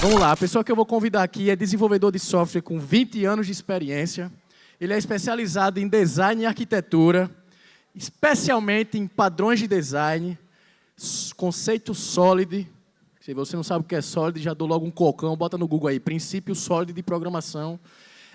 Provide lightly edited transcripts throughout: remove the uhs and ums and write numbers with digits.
Vamos lá, a pessoa que eu vou convidar aqui é desenvolvedor de software com 20 anos de experiência. Ele é especializado em design e arquitetura, especialmente em padrões de design, conceito Solid. Se você não sabe o que é Solid, já dou logo um cocão, bota no Google aí, princípio Solid de programação.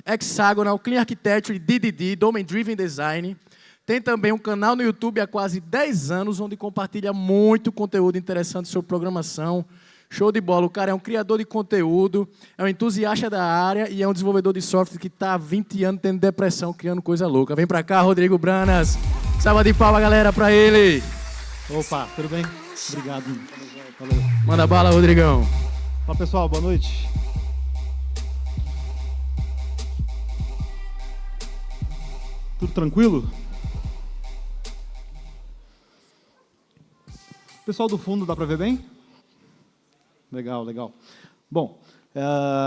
Hexagonal, Clean Architecture, DDD, Domain Driven Design. Tem também um canal no YouTube há quase 10 anos, onde compartilha muito conteúdo interessante sobre programação. Show de bola, o cara é um criador de conteúdo, é um entusiasta da área e é um desenvolvedor de software que está há 20 anos tendo depressão, criando coisa louca. Vem pra cá, Rodrigo Branas. Salva de palma, galera, pra ele. Opa, tudo bem? Obrigado. Valeu. Manda bala, Rodrigão. Olá, pessoal, boa noite. Tudo tranquilo? Pessoal do fundo, dá para ver bem? Legal, legal. Bom,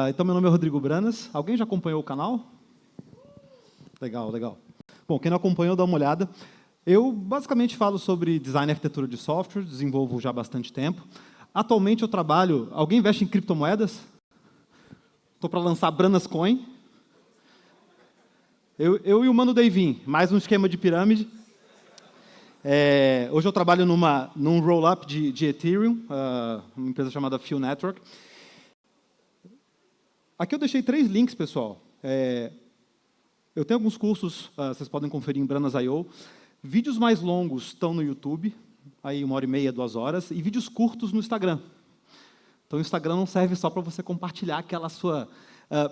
então meu nome é Rodrigo Branas. Alguém já acompanhou o canal? Legal, legal. Bom, quem não acompanhou, dá uma olhada. Eu basicamente falo sobre design e arquitetura de software, desenvolvo já há bastante tempo. Atualmente eu trabalho... Alguém investe em criptomoedas? Estou para lançar Branas Coin. Eu e o Mano Davin, mais um esquema de pirâmide. Hoje eu trabalho num roll-up de Ethereum, uma empresa chamada Fuel Network. Aqui eu deixei 3 links, pessoal. Eu tenho alguns cursos, vocês podem conferir em Branas.io. Vídeos mais longos estão no YouTube, aí 1h30, 2 horas, e vídeos curtos no Instagram. Então o Instagram não serve só para você compartilhar aquela sua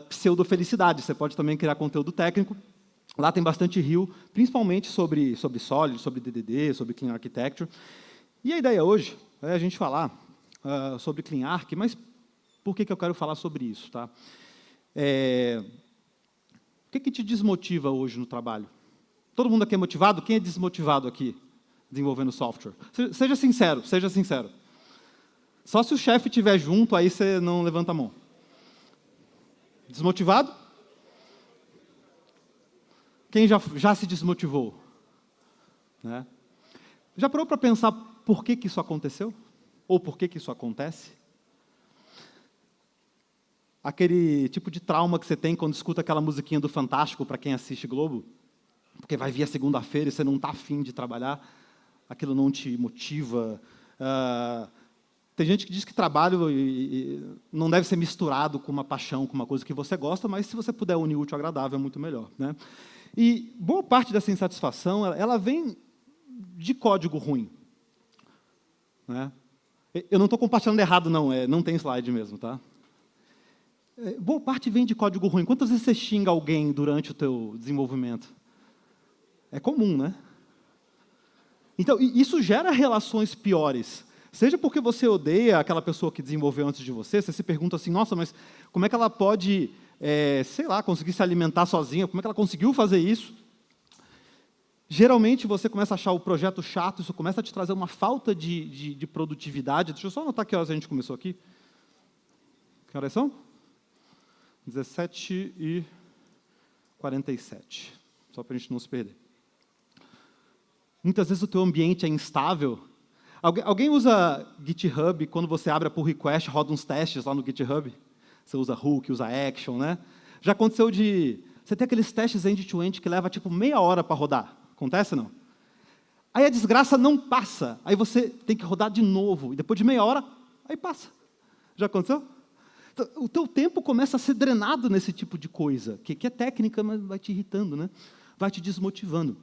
pseudo-felicidade. Você pode também criar conteúdo técnico. Lá tem bastante reel, principalmente sobre Solid, sobre DDD, sobre Clean Architecture. E a ideia hoje é a gente falar sobre Clean Arch, mas por que eu quero falar sobre isso? Tá? O que te desmotiva hoje no trabalho? Todo mundo aqui é motivado? Quem é desmotivado aqui, desenvolvendo software? Seja sincero, seja sincero. Só se o chefe estiver junto, aí você não levanta a mão. Desmotivado? Quem já se desmotivou? Né? Já parou para pensar por que isso aconteceu? Ou por que isso acontece? Aquele tipo de trauma que você tem quando escuta aquela musiquinha do Fantástico, para quem assiste Globo, porque vai vir a segunda-feira e você não está afim de trabalhar, aquilo não te motiva. Tem gente que diz que trabalho não deve ser misturado com uma paixão, com uma coisa que você gosta, mas se você puder unir útil ao agradável, é muito melhor. Né? E boa parte dessa insatisfação, ela vem de código ruim. Né? Eu não estou compartilhando errado, não. Não tem slide mesmo, tá? Boa parte vem de código ruim. Quantas vezes você xinga alguém durante o teu desenvolvimento? É comum, né? Então, isso gera relações piores. Seja porque você odeia aquela pessoa que desenvolveu antes de você, você se pergunta assim, nossa, mas como é que ela pode... sei lá, conseguir se alimentar sozinha, como é que ela conseguiu fazer isso? Geralmente você começa a achar o projeto chato, isso começa a te trazer uma falta de produtividade. Deixa eu só anotar que horas a gente começou aqui. Que horas são? 17h47. Só para a gente não se perder. Muitas vezes o teu ambiente é instável. Alguém usa GitHub, quando você abre a pull request, roda uns testes lá no GitHub? Você usa hook, usa action, né? Já aconteceu de... Você tem aqueles testes end-to-end que leva tipo meia hora para rodar. Acontece, não? Aí a desgraça não passa. Aí você tem que rodar de novo. E depois de meia hora, aí passa. Já aconteceu? Então, o teu tempo começa a ser drenado nesse tipo de coisa, que é técnica, mas vai te irritando, né? Vai te desmotivando.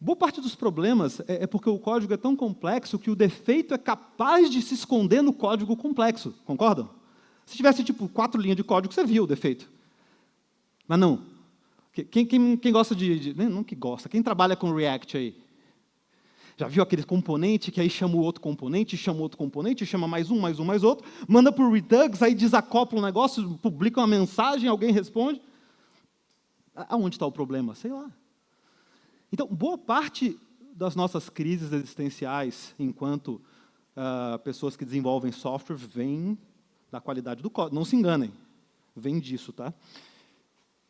Boa parte dos problemas é porque o código é tão complexo que o defeito é capaz de se esconder no código complexo. Concordam? Se tivesse, tipo, 4 linhas de código, você via o defeito. Mas não. Quem gosta não que gosta, quem trabalha com React aí? Já viu aquele componente que aí chama o outro componente, chama outro componente, chama mais um, mais outro, manda para o Redux, aí desacopla um negócio, publica uma mensagem, alguém responde. Aonde está o problema? Sei lá. Então, boa parte das nossas crises existenciais, enquanto pessoas que desenvolvem software, vem da qualidade do código. Não se enganem, vem disso, tá?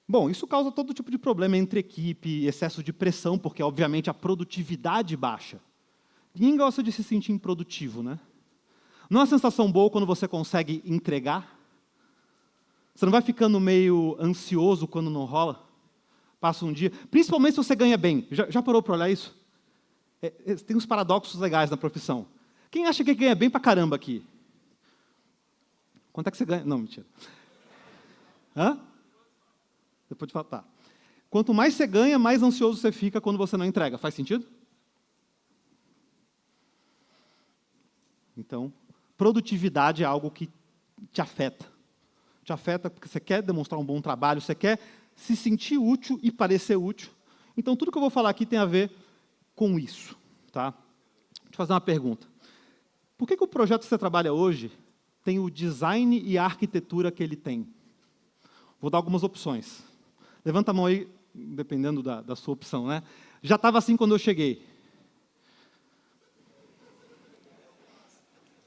Bom, isso causa todo tipo de problema entre equipe, excesso de pressão, porque, obviamente, a produtividade baixa. Ninguém gosta de se sentir improdutivo, né? Não é uma sensação boa quando você consegue entregar? Você não vai ficando meio ansioso quando não rola? Passa um dia, principalmente se você ganha bem. Já parou para olhar isso? Tem uns paradoxos legais na profissão. Quem acha que ganha bem pra caramba aqui? Quanto é que você ganha? Não, mentira. Hã? Depois de falar. Tá. Quanto mais você ganha, mais ansioso você fica quando você não entrega. Faz sentido? Então, produtividade é algo que te afeta. Te afeta porque você quer demonstrar um bom trabalho, você quer se sentir útil e parecer útil. Então, tudo que eu vou falar aqui tem a ver com isso. Tá? Vou te fazer uma pergunta. Por que o projeto que você trabalha hoje tem o design e a arquitetura que ele tem? Vou dar algumas opções. Levanta a mão aí, dependendo da sua opção, né? Já estava assim quando eu cheguei.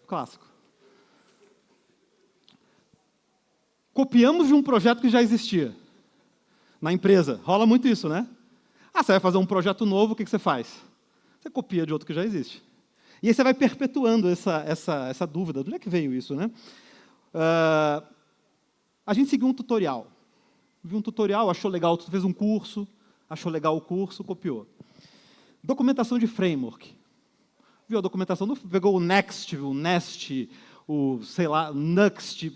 Clássico. Copiamos de um projeto que já existia na empresa. Rola muito isso, né? Você vai fazer um projeto novo, o que você faz? Você copia de outro que já existe. E aí você vai perpetuando essa dúvida. De onde é que veio isso, né? A gente seguiu um tutorial. Viu um tutorial, achou legal, fez um curso, achou legal o curso, copiou. Documentação de framework. Viu a documentação, pegou o Next, o Nest, o, sei lá, Nuxt,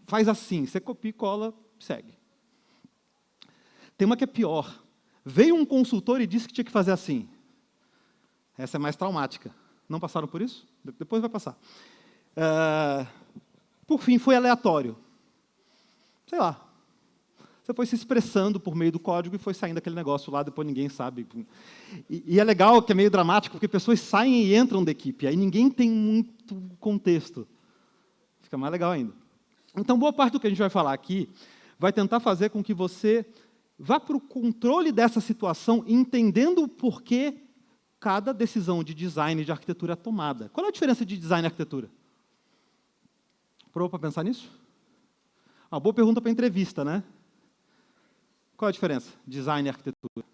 faz assim, você copia e cola, segue. Tem uma que é pior. Veio um consultor e disse que tinha que fazer assim. Essa é mais traumática. Não passaram por isso? Depois vai passar. Por fim, foi aleatório. Sei lá. Você foi se expressando por meio do código e foi saindo aquele negócio lá, depois ninguém sabe. E é legal que é meio dramático, porque pessoas saem e entram da equipe, aí ninguém tem muito contexto. Fica mais legal ainda. Então, boa parte do que a gente vai falar aqui vai tentar fazer com que você vá para o controle dessa situação, entendendo o porquê cada decisão de design e de arquitetura é tomada. Qual é a diferença de design e arquitetura? Provou para pensar nisso? Uma boa pergunta para entrevista, né? Qual é a diferença? Design e arquitetura.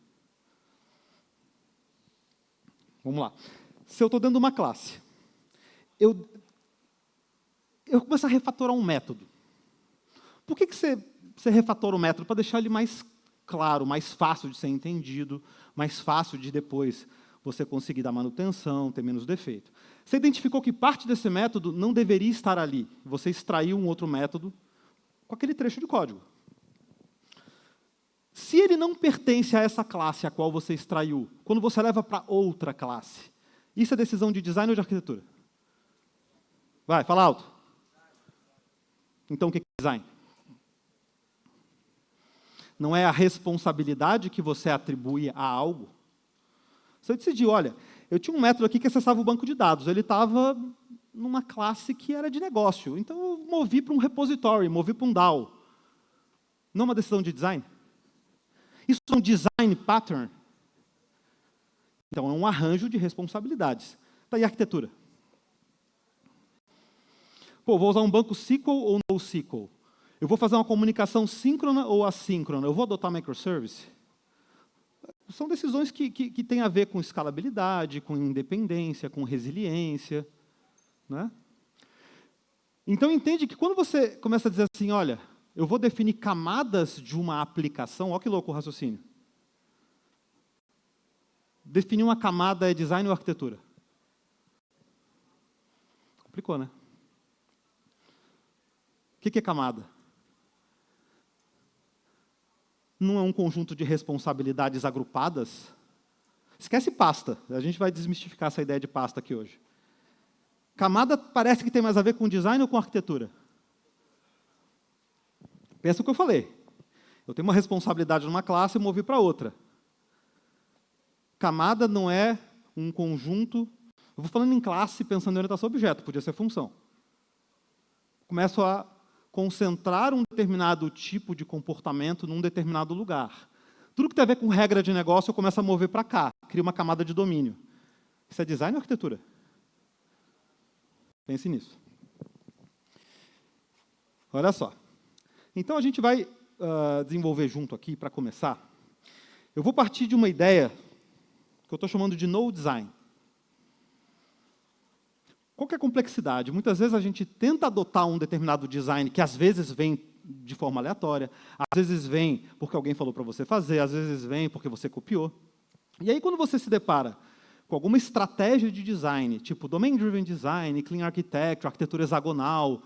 Vamos lá. Se eu estou dentro de uma classe, eu começo a refatorar um método. Por que você refatora o método? Para deixar ele mais claro, mais fácil de ser entendido, mais fácil de depois você conseguir dar manutenção, ter menos defeito. Você identificou que parte desse método não deveria estar ali. Você extraiu um outro método com aquele trecho de código. Se ele não pertence a essa classe a qual você extraiu, quando você leva para outra classe, isso é decisão de design ou de arquitetura? Vai, fala alto. Então, o que é design? Não é a responsabilidade que você atribui a algo? Você decidiu, olha, eu tinha um método aqui que acessava o banco de dados, ele estava numa classe que era de negócio, então eu movi para um repository, movi para um DAO. Não é uma decisão de design? Isso é um design pattern? Então, é um arranjo de responsabilidades. Tá aí a arquitetura. Pô, vou usar um banco SQL ou NoSQL? Eu vou fazer uma comunicação síncrona ou assíncrona? Eu vou adotar microservice? São decisões que têm a ver com escalabilidade, com independência, com resiliência. Né? Então, entende que quando você começa a dizer assim, olha, eu vou definir camadas de uma aplicação, olha que louco o raciocínio. Definir uma camada é design ou arquitetura? Complicou, né? O que é camada? Não é um conjunto de responsabilidades agrupadas? Esquece pasta. A gente vai desmistificar essa ideia de pasta aqui hoje. Camada parece que tem mais a ver com design ou com arquitetura? Pensa o que eu falei. Eu tenho uma responsabilidade numa classe e movi para outra. Camada não é um conjunto... Eu vou falando em classe, pensando em orientação a objeto, podia ser função. Começo a concentrar um determinado tipo de comportamento num determinado lugar. Tudo que tem a ver com regra de negócio, eu começo a mover para cá, crio uma camada de domínio. Isso é design ou arquitetura? Pense nisso. Olha só. Então, a gente vai desenvolver junto aqui, para começar. Eu vou partir de uma ideia que eu estou chamando de no design. Qual que é a complexidade? Muitas vezes a gente tenta adotar um determinado design que às vezes vem de forma aleatória, às vezes vem porque alguém falou para você fazer, às vezes vem porque você copiou. E aí, quando você se depara com alguma estratégia de design, tipo Domain-Driven Design, Clean Architecture, arquitetura hexagonal,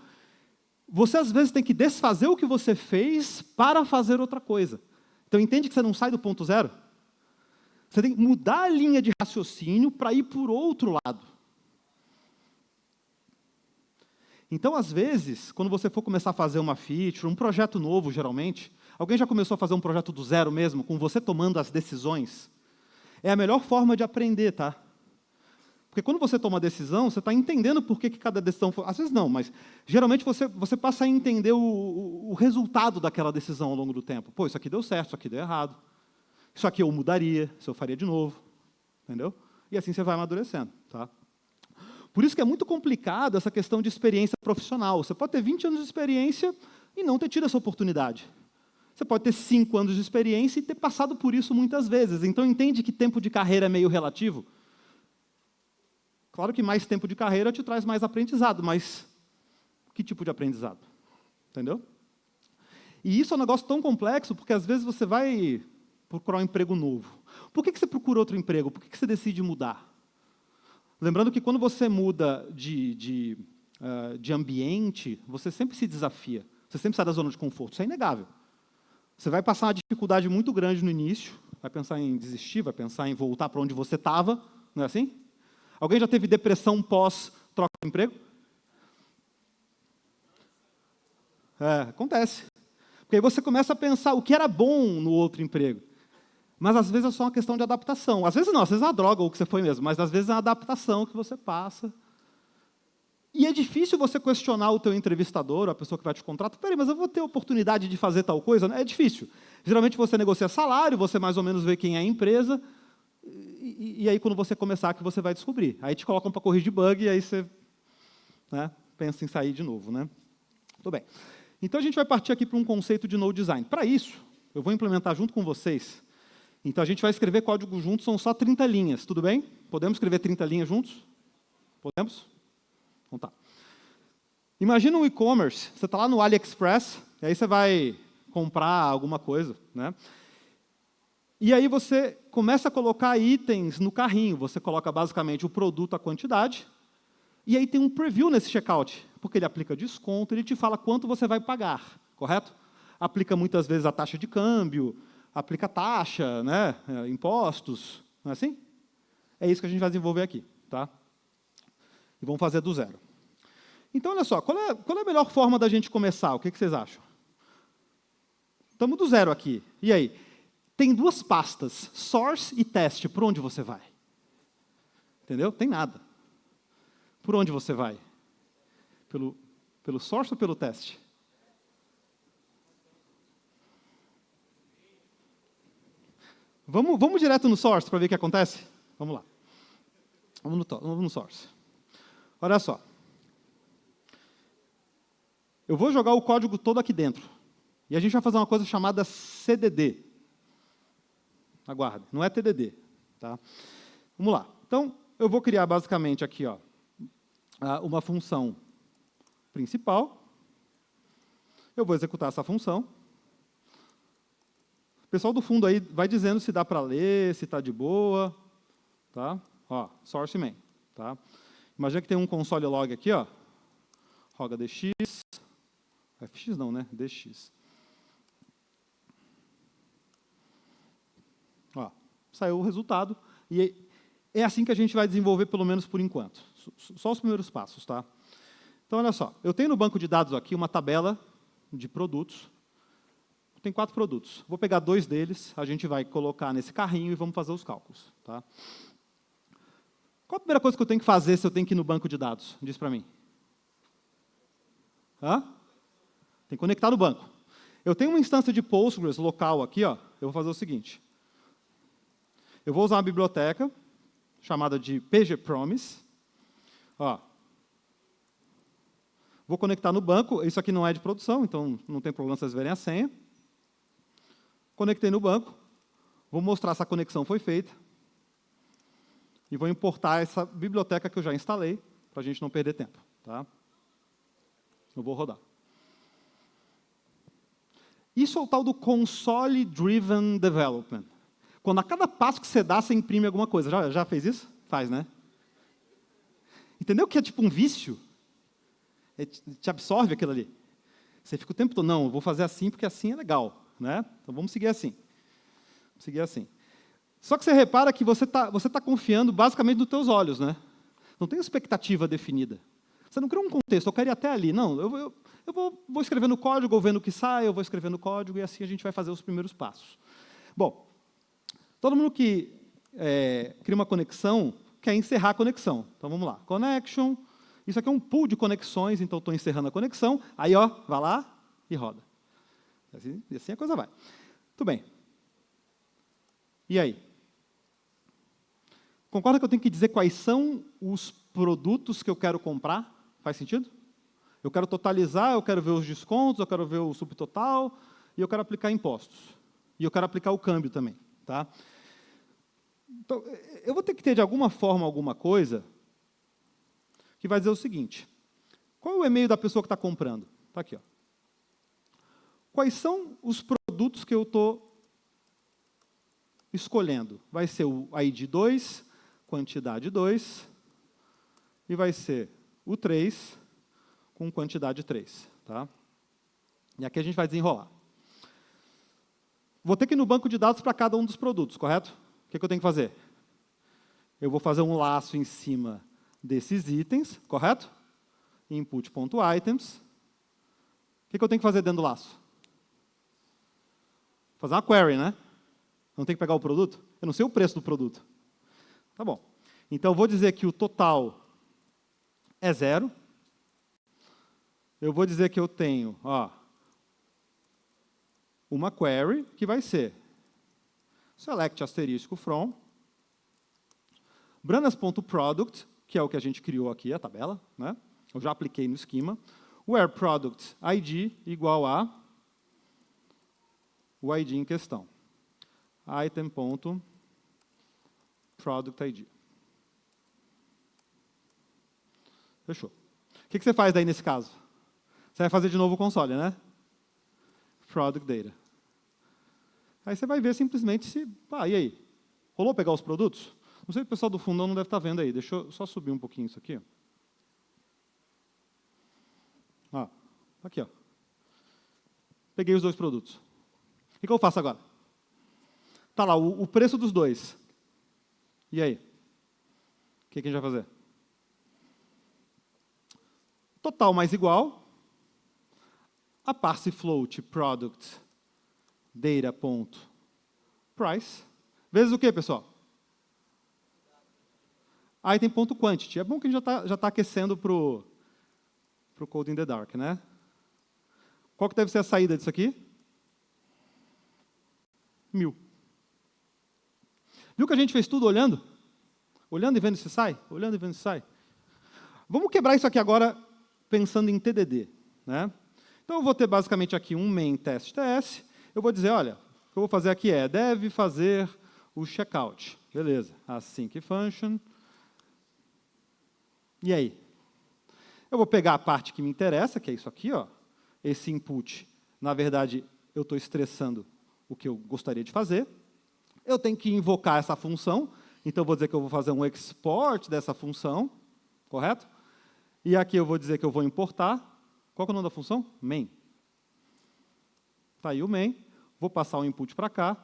você às vezes tem que desfazer o que você fez para fazer outra coisa. Então, entende que você não sai do ponto zero? Você tem que mudar a linha de raciocínio para ir por outro lado. Então, às vezes, quando você for começar a fazer uma feature, um projeto novo, geralmente, alguém já começou a fazer um projeto do zero mesmo, com você tomando as decisões? É a melhor forma de aprender, tá? Porque quando você toma a decisão, você está entendendo por que cada decisão foi... Às vezes não, mas geralmente você passa a entender o resultado daquela decisão ao longo do tempo. Pô, isso aqui deu certo, isso aqui deu errado. Isso aqui eu mudaria, isso eu faria de novo. Entendeu? E assim você vai amadurecendo, tá? Por isso que é muito complicado essa questão de experiência profissional. Você pode ter 20 anos de experiência e não ter tido essa oportunidade. Você pode ter 5 anos de experiência e ter passado por isso muitas vezes. Então, entende que tempo de carreira é meio relativo? Claro que mais tempo de carreira te traz mais aprendizado, mas que tipo de aprendizado? Entendeu? E isso é um negócio tão complexo, porque às vezes você vai procurar um emprego novo. Por que você procura outro emprego? Por que você decide mudar? Lembrando que quando você muda de ambiente, você sempre se desafia. Você sempre sai da zona de conforto. Isso é inegável. Você vai passar uma dificuldade muito grande no início, vai pensar em desistir, vai pensar em voltar para onde você estava, não é assim? Alguém já teve depressão pós-troca de emprego? Acontece. Porque aí você começa a pensar o que era bom no outro emprego. Mas às vezes é só uma questão de adaptação. Às vezes não, às vezes é uma droga ou o que você foi mesmo, mas às vezes é uma adaptação que você passa. E é difícil você questionar o teu entrevistador, a pessoa que vai te contratar. Peraí, mas eu vou ter oportunidade de fazer tal coisa? É difícil. Geralmente você negocia salário, você mais ou menos vê quem é a empresa, e aí quando você começar que você vai descobrir. Aí te colocam para corrigir bug, e aí você pensa em sair de novo. Tudo bem. Então a gente vai partir aqui para um conceito de no design. Para isso, eu vou implementar junto com vocês. Então, a gente vai escrever código junto, são só 30 linhas, tudo bem? Podemos escrever 30 linhas juntos? Podemos? Então tá. Imagina um e-commerce, você está lá no AliExpress, e aí você vai comprar alguma coisa, né? E aí você começa a colocar itens no carrinho, você coloca basicamente o produto, a quantidade, e aí tem um preview nesse checkout, porque ele aplica desconto, ele te fala quanto você vai pagar, correto? Aplica muitas vezes a taxa de câmbio, aplica taxa, impostos, não é assim? É isso que a gente vai desenvolver aqui, tá? E vamos fazer do zero. Então, olha só, qual é a melhor forma da gente começar? O que vocês acham? Estamos do zero aqui. E aí? Tem 2 pastas, source e teste. Por onde você vai? Entendeu? Tem nada. Por onde você vai? Pelo source ou pelo teste? Vamos direto no source para ver o que acontece? Vamos lá. Vamos no source. Olha só. Eu vou jogar o código todo aqui dentro. E a gente vai fazer uma coisa chamada CDD. Aguarde, não é TDD. Tá? Vamos lá. Então, eu vou criar basicamente aqui uma função principal. Eu vou executar essa função. O pessoal do fundo aí vai dizendo se dá para ler, se está de boa. Tá? Source main. Tá? Imagina que tem um console log aqui, roga dx, fx não, né? dx. Saiu o resultado, e é assim que a gente vai desenvolver, pelo menos por enquanto. Só os primeiros passos, tá? Então, olha só, eu tenho no banco de dados aqui uma tabela de produtos. Tem 4 produtos. Vou pegar 2 deles, a gente vai colocar nesse carrinho e vamos fazer os cálculos. Tá? Qual a primeira coisa que eu tenho que fazer se eu tenho que ir no banco de dados? Diz para mim. Tem que conectar no banco. Eu tenho uma instância de Postgres local aqui, eu vou fazer o seguinte. Eu vou usar uma biblioteca chamada de pgpromise. Vou conectar no banco. Isso aqui não é de produção, então não tem problema vocês verem a senha. Conectei no banco. Vou mostrar se a conexão foi feita. E vou importar essa biblioteca que eu já instalei para a gente não perder tempo. Tá? Eu vou rodar. Isso é o tal do Console Driven Development. Quando a cada passo que você dá, você imprime alguma coisa. Já fez isso? Faz, né? Entendeu que é tipo um vício? Te absorve aquilo ali. Você fica o tempo todo, não, eu vou fazer assim porque assim é legal. Né? Então vamos seguir assim. Vamos seguir assim. Só que você repara que você tá confiando basicamente nos teus olhos. Né? Não tem expectativa definida. Você não cria um contexto, eu quero ir até ali. Não, eu vou escrevendo o código, eu vendo o que sai, eu vou escrevendo o código, e assim a gente vai fazer os primeiros passos. Bom, todo mundo que cria uma conexão quer encerrar a conexão. Então, vamos lá. Connection. Isso aqui é um pool de conexões, então estou encerrando a conexão. Aí, ó, vai lá e roda. E assim a coisa vai. Muito bem. E aí? Concorda que eu tenho que dizer quais são os produtos que eu quero comprar? Faz sentido? Eu quero totalizar, eu quero ver os descontos, eu quero ver o subtotal, e eu quero aplicar impostos. E eu quero aplicar o câmbio também. Tá? Então, eu vou ter que ter, de alguma forma, alguma coisa que vai dizer o seguinte. Qual é o e-mail da pessoa que está comprando? Está aqui. Ó. Quais são os produtos que eu estou escolhendo? Vai ser o ID 2, quantidade 2, e vai ser o 3 com quantidade 3. Tá? E aqui a gente vai desenrolar. Vou ter que ir no banco de dados para cada um dos produtos, correto? O que eu tenho que fazer? Eu vou fazer um laço em cima desses itens, correto? Input.items. O que eu tenho que fazer dentro do laço? Fazer uma query, né? Não tem que pegar o produto? Eu não sei o preço do produto. Tá bom. Então, eu vou dizer que o total é 0. Eu vou dizer que eu tenho uma query que vai ser select asterisco from brandas.product, que é o que a gente criou aqui, a tabela, né? Eu já apliquei no esquema, where product ID igual a o ID em questão, item.product ID. Fechou. O que você faz daí nesse caso? Você vai fazer de novo o console, né? Product data. Aí você vai ver simplesmente se... e aí? Rolou pegar os produtos? Não sei se o pessoal do fundão não deve estar vendo aí. Deixa eu só subir um pouquinho isso aqui. Aqui, ó. Peguei os 2 produtos. O que eu faço agora? Está lá o preço dos 2. E aí? O que a gente vai fazer? Total mais igual a parse float product data.price vezes o quê, pessoal? Item.quantity. É bom que a gente já tá aquecendo para o Code in the Dark, né? Qual que deve ser a saída disso aqui? 1000. Viu que a gente fez tudo olhando? Olhando e vendo se sai? Olhando e vendo se sai? Vamos quebrar isso aqui agora pensando em TDD. Né? Então, eu vou ter basicamente aqui um main test TS. Eu vou dizer, olha, o que eu vou fazer aqui deve fazer o checkout. Beleza. Async function. E aí? Eu vou pegar a parte que me interessa, que é isso aqui. Ó. Esse input, na verdade, eu estou estressando o que eu gostaria de fazer. Eu tenho que invocar essa função. Então, eu vou dizer que eu vou fazer um export dessa função. Correto? E aqui eu vou dizer que eu vou importar. Qual que é o nome da função? Main. Está aí o main. Vou passar o input para cá.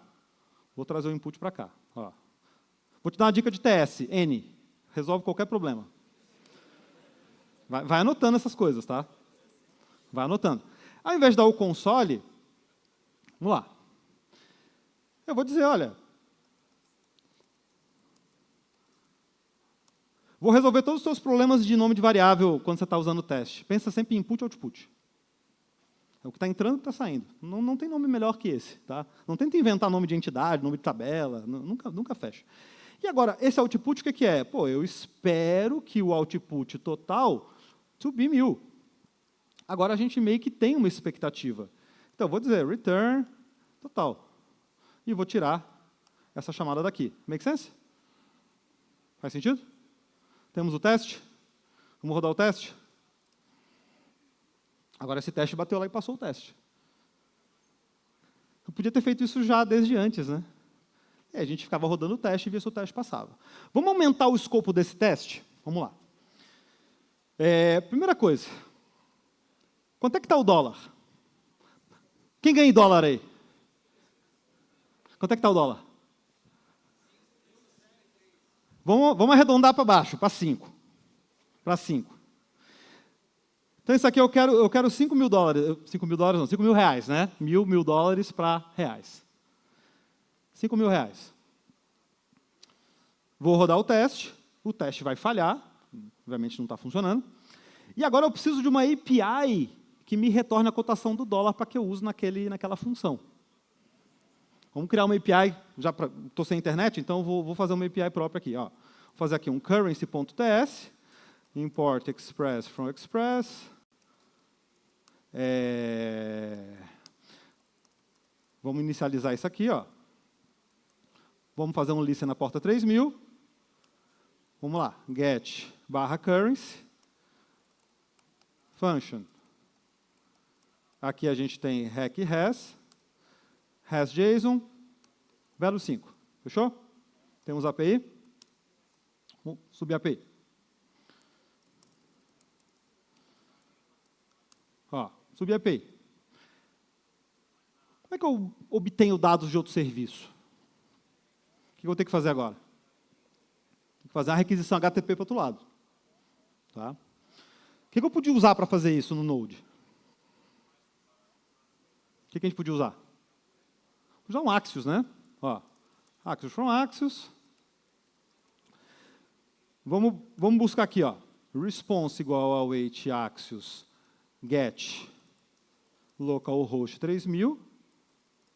Vou trazer o input para cá. Ó. Vou te dar uma dica de TS. N. Resolve qualquer problema. Vai anotando essas coisas, tá? Vai anotando. Ao invés de dar o console, vamos lá. Eu vou dizer, olha, vou resolver todos os seus problemas de nome de variável quando você está usando o teste. Pensa sempre em input e output. É o que está entrando e o que está saindo. Não tem nome melhor que esse. Tá? Não tenta inventar nome de entidade, nome de tabela. Nunca fecha. E agora, esse output, o que é? Pô, eu espero que o output total to be 1000. Agora, a gente meio que tem uma expectativa. Então, eu vou dizer return total. E vou tirar essa chamada daqui. Make sense? Faz sentido? Temos o teste? Vamos rodar o teste? Agora esse teste bateu lá e passou o teste. Eu podia ter feito isso já desde antes, né? E a gente ficava rodando o teste e via se o teste passava. Vamos aumentar o escopo desse teste? Vamos lá. Primeira coisa. Quanto é que está o dólar? Quem ganha em dólar aí? Quanto é que está o dólar? Vamos arredondar para baixo, para 5. Para 5. Então, isso aqui eu quero 5 mil dólares. 5 mil dólares não, 5 mil reais, né? Mil dólares para reais. 5 mil reais. Vou rodar o teste vai falhar, obviamente não está funcionando. E agora eu preciso de uma API que me retorne a cotação do dólar para que eu use naquela função. Vamos criar uma API, já estou sem internet, então vou fazer uma API própria aqui. Ó. Vou fazer aqui um currency.ts, import express from express. Vamos inicializar isso aqui. Ó. Vamos fazer um listen na porta 3000. Vamos lá, get /currency, function. Aqui a gente tem rec has JSON, value 5. Fechou? Temos API. Vamos subir a API. Ó, subir a API. Como é que eu obtenho dados de outro serviço? O que eu vou ter que fazer agora? Tem que fazer uma requisição HTTP para o outro lado. Tá? O que eu podia usar para fazer isso no Node? O que a gente podia usar? Usar um Axios, né? Ó, Axios from Axios. Vamos buscar aqui, ó. Response igual ao await Axios get localhost 3000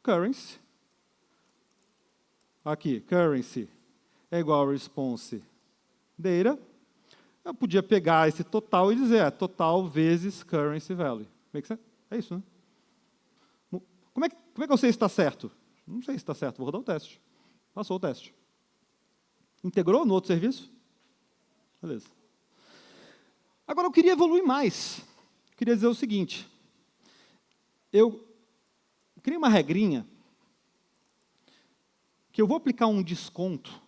currency. Aqui, currency é igual ao response data. Eu podia pegar esse total e dizer, total vezes currency value. É isso, né? Como é que eu sei se está certo? Não sei se está certo, vou rodar o teste. Passou o teste. Integrou no outro serviço? Beleza. Agora eu queria evoluir mais. Eu queria dizer o seguinte. Eu criei uma regrinha que eu vou aplicar um desconto.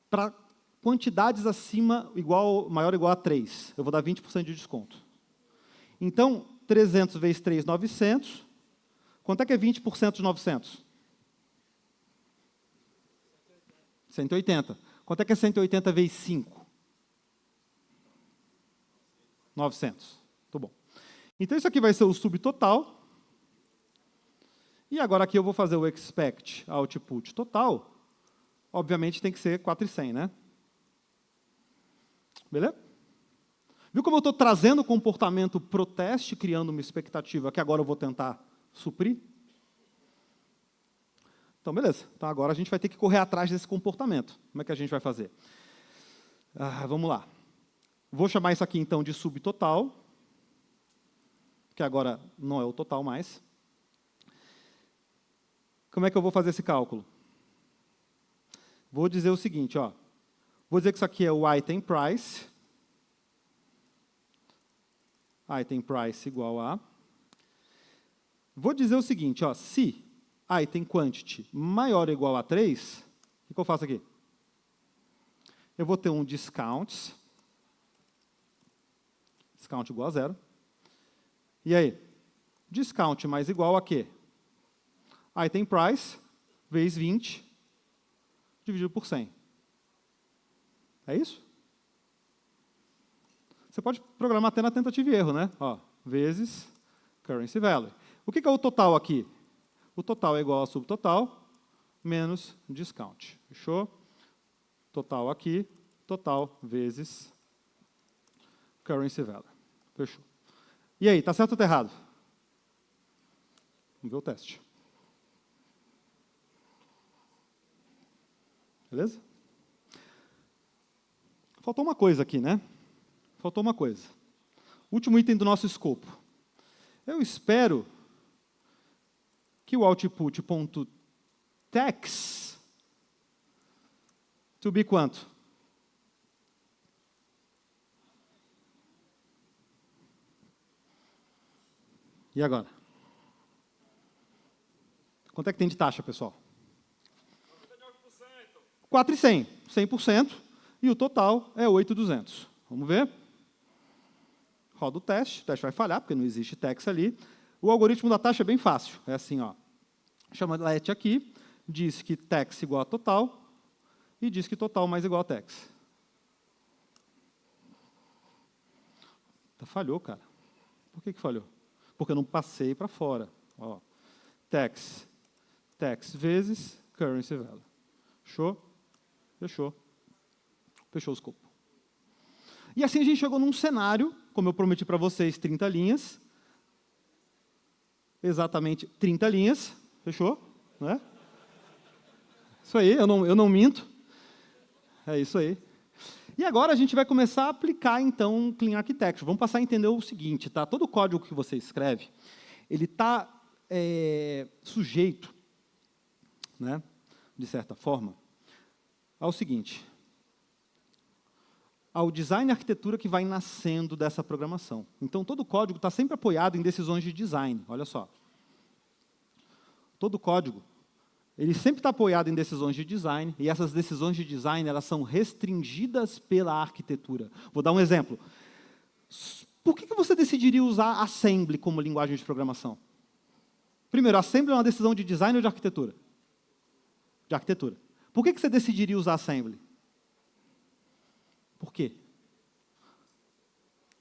Para quantidades acima, maior ou igual a 3. Eu vou dar 20% de desconto. Então, 300 vezes 3, 900. Quanto é que é 20% de 900? 180. Quanto é que é 180 vezes 5? 900. Muito bom. Então, isso aqui vai ser o subtotal. E agora aqui eu vou fazer o expect output total. Obviamente tem que ser 4.100, né? Beleza? Viu como eu estou trazendo o comportamento para o teste, criando uma expectativa que agora eu vou tentar suprir? Então, beleza. Então, agora a gente vai ter que correr atrás desse comportamento. Como é que a gente vai fazer? Vamos lá. Vou chamar isso aqui, então, de subtotal, que agora não é o total mais. Como é que eu vou fazer esse cálculo? Vou dizer o seguinte, ó. Vou dizer que isso aqui é o item price. Item price igual a... Vou dizer o seguinte, ó. Se item quantity maior ou igual a 3, o que eu faço aqui? Eu vou ter um discount. Discount igual a 0. E aí? Discount mais igual a quê? Item price vezes 20 dividido por 100. É isso? Você pode programar até na tentativa e erro, né? Ó, vezes currency value. O que é o total aqui? O total é igual a subtotal menos discount. Fechou? Total aqui, total vezes currency value. Fechou. E aí, está certo ou está errado? Vamos ver o teste. Beleza? Faltou uma coisa aqui, né? Faltou uma coisa. Último item do nosso escopo. Eu espero que o output.text To be quanto? E agora? Quanto é que tem de taxa, pessoal? 4.100, 100%, e o total é 8.200. Vamos ver? Roda o teste vai falhar, porque não existe tax ali. O algoritmo da taxa é bem fácil, é assim, ó. Chama let aqui, diz que tax igual a total, e diz que total mais igual a tax. Falhou, cara. Por que falhou? Porque eu não passei para fora. Ó, tax vezes currency value. Fechou? Fechou. Fechou o escopo. E assim a gente chegou num cenário, como eu prometi para vocês, 30 linhas. Exatamente 30 linhas. Fechou? Né? Isso aí, eu não minto. É isso aí. E agora a gente vai começar a aplicar, então, Clean Architecture. Vamos passar a entender o seguinte, tá? Todo código que você escreve, ele está sujeito, né, de certa forma, ao seguinte, ao design e arquitetura que vai nascendo dessa programação. Então, todo código está sempre apoiado em decisões de design. Olha só. Todo código, ele sempre está apoiado em decisões de design, e essas decisões de design elas são restringidas pela arquitetura. Vou dar um exemplo. Por que você decidiria usar Assembly como linguagem de programação? Primeiro, Assembly é uma decisão de design ou de arquitetura? De arquitetura. Por que você decidiria usar Assembly? Por quê?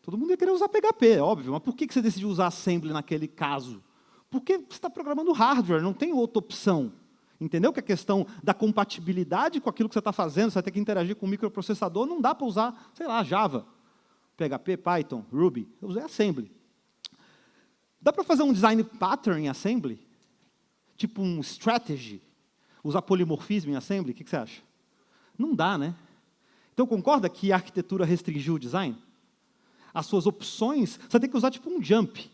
Todo mundo ia querer usar PHP, é óbvio, mas por que você decidiu usar Assembly naquele caso? Porque você está programando hardware, não tem outra opção. Entendeu que a questão da compatibilidade com aquilo que você está fazendo, você vai ter que interagir com o microprocessador, não dá para usar, sei lá, Java, PHP, Python, Ruby. Eu usei Assembly. Dá para fazer um design pattern em Assembly? Tipo um strategy? Usar polimorfismo em Assembly? O que você acha? Não dá, né? Então, concorda que a arquitetura restringiu o design? As suas opções, você tem que usar tipo um jump.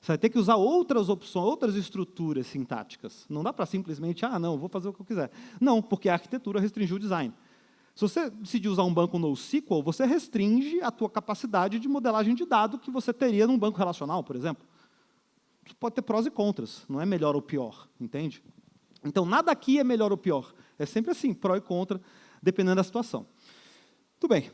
Você vai ter que usar outras opções, outras estruturas sintáticas. Não dá para simplesmente, não, vou fazer o que eu quiser. Não, porque a arquitetura restringiu o design. Se você decidir usar um banco NoSQL, você restringe a tua capacidade de modelagem de dado que você teria num banco relacional, por exemplo. Isso pode ter prós e contras, não é melhor ou pior, entende? Então, nada aqui é melhor ou pior. É sempre assim, pró e contra, dependendo da situação. Tudo bem.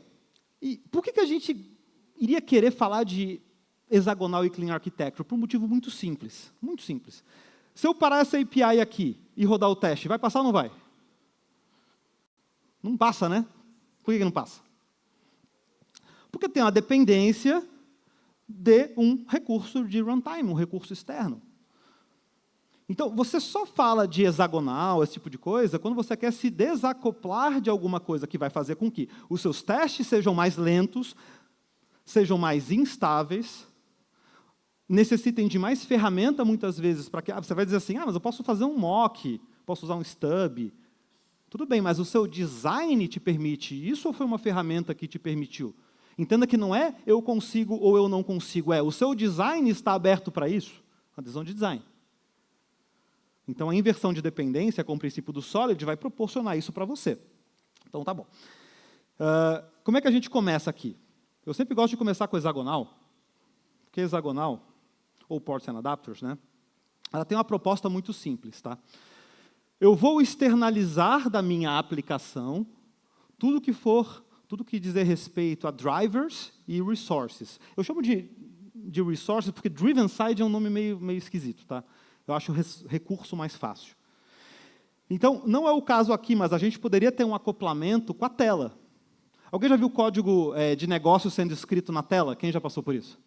E por que a gente iria querer falar de hexagonal e Clean Architecture? Por um motivo muito simples. Muito simples. Se eu parar essa API aqui e rodar o teste, vai passar ou não vai? Não passa, né? Por que não passa? Porque tem uma dependência de um recurso de runtime, um recurso externo. Então, você só fala de hexagonal, esse tipo de coisa, quando você quer se desacoplar de alguma coisa que vai fazer com que os seus testes sejam mais lentos, sejam mais instáveis, necessitem de mais ferramenta, muitas vezes, para que... você vai dizer assim, mas eu posso fazer um mock, posso usar um stub. Tudo bem, mas o seu design te permite isso ou foi uma ferramenta que te permitiu? Entenda que não é eu consigo ou eu não consigo, o seu design está aberto para isso. Uma decisão de design. Então, a inversão de dependência com o princípio do Solid vai proporcionar isso para você. Então, tá bom. Como é que a gente começa aqui? Eu sempre gosto de começar com hexagonal, porque hexagonal, ou ports and adapters, né? Ela tem uma proposta muito simples, tá? Eu vou externalizar da minha aplicação tudo que dizer respeito a drivers e resources. Eu chamo de resources porque driven side é um nome meio esquisito, tá? Eu acho o recurso mais fácil. Então, não é o caso aqui, mas a gente poderia ter um acoplamento com a tela. Alguém já viu código de negócio sendo escrito na tela? Quem já passou por isso?